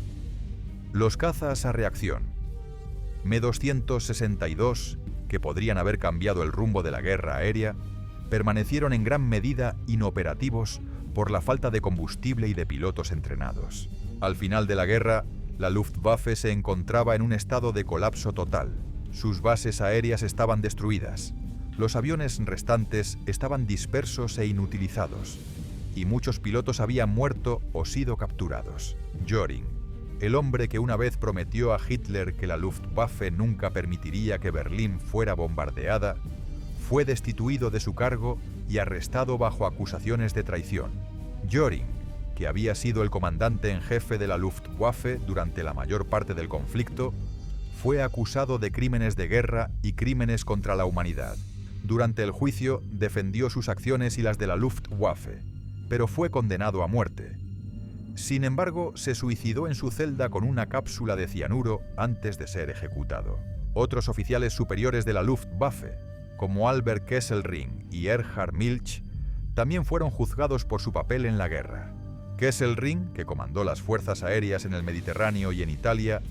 A: Los cazas a reacción, Me-262, que podrían haber cambiado el rumbo de la guerra aérea, permanecieron en gran medida inoperativos por la falta de combustible y de pilotos entrenados. Al final de la guerra, la Luftwaffe se encontraba en un estado de colapso total. Sus bases aéreas estaban destruidas, los aviones restantes estaban dispersos e inutilizados, y muchos pilotos habían muerto o sido capturados. Göring, el hombre que una vez prometió a Hitler que la Luftwaffe nunca permitiría que Berlín fuera bombardeada, fue destituido de su cargo y arrestado bajo acusaciones de traición. Göring, que había sido el comandante en jefe de la Luftwaffe durante la mayor parte del conflicto, fue acusado de crímenes de guerra y crímenes contra la humanidad. Durante el juicio defendió sus acciones y las de la Luftwaffe, pero fue condenado a muerte. Sin embargo, se suicidó en su celda con una cápsula de cianuro antes de ser ejecutado. Otros oficiales superiores de la Luftwaffe, como Albert Kesselring y Erhard Milch, también fueron juzgados por su papel en la guerra. Kesselring, que comandó las fuerzas aéreas en el Mediterráneo y en Italia,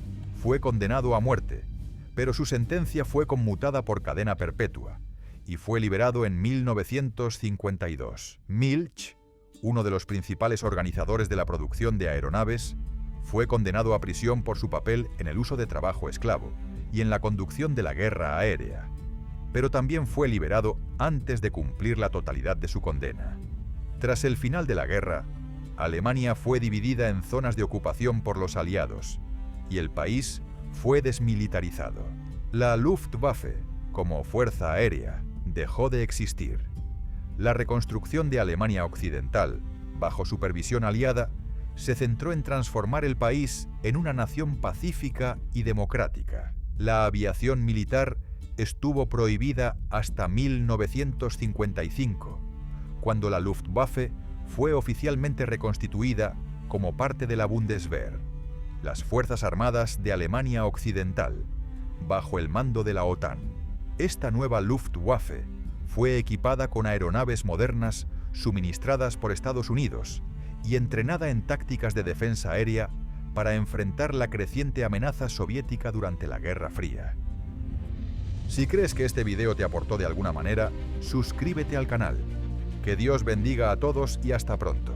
A: fue condenado a muerte, pero su sentencia fue conmutada por cadena perpetua y fue liberado en 1952. Milch, uno de los principales organizadores de la producción de aeronaves, fue condenado a prisión por su papel en el uso de trabajo esclavo y en la conducción de la guerra aérea, pero también fue liberado antes de cumplir la totalidad de su condena. Tras el final de la guerra, Alemania fue dividida en zonas de ocupación por los aliados y el país fue desmilitarizado. La Luftwaffe, como fuerza aérea, dejó de existir. La reconstrucción de Alemania Occidental, bajo supervisión aliada, se centró en transformar el país en una nación pacífica y democrática. La aviación militar estuvo prohibida hasta 1955, cuando la Luftwaffe fue oficialmente reconstituida como parte de la Bundeswehr, las Fuerzas Armadas de Alemania Occidental, bajo el mando de la OTAN. Esta nueva Luftwaffe fue equipada con aeronaves modernas suministradas por Estados Unidos y entrenada en tácticas de defensa aérea para enfrentar la creciente amenaza soviética durante la Guerra Fría. Si crees que este video te aportó de alguna manera, suscríbete al canal. Que Dios bendiga a todos y hasta pronto.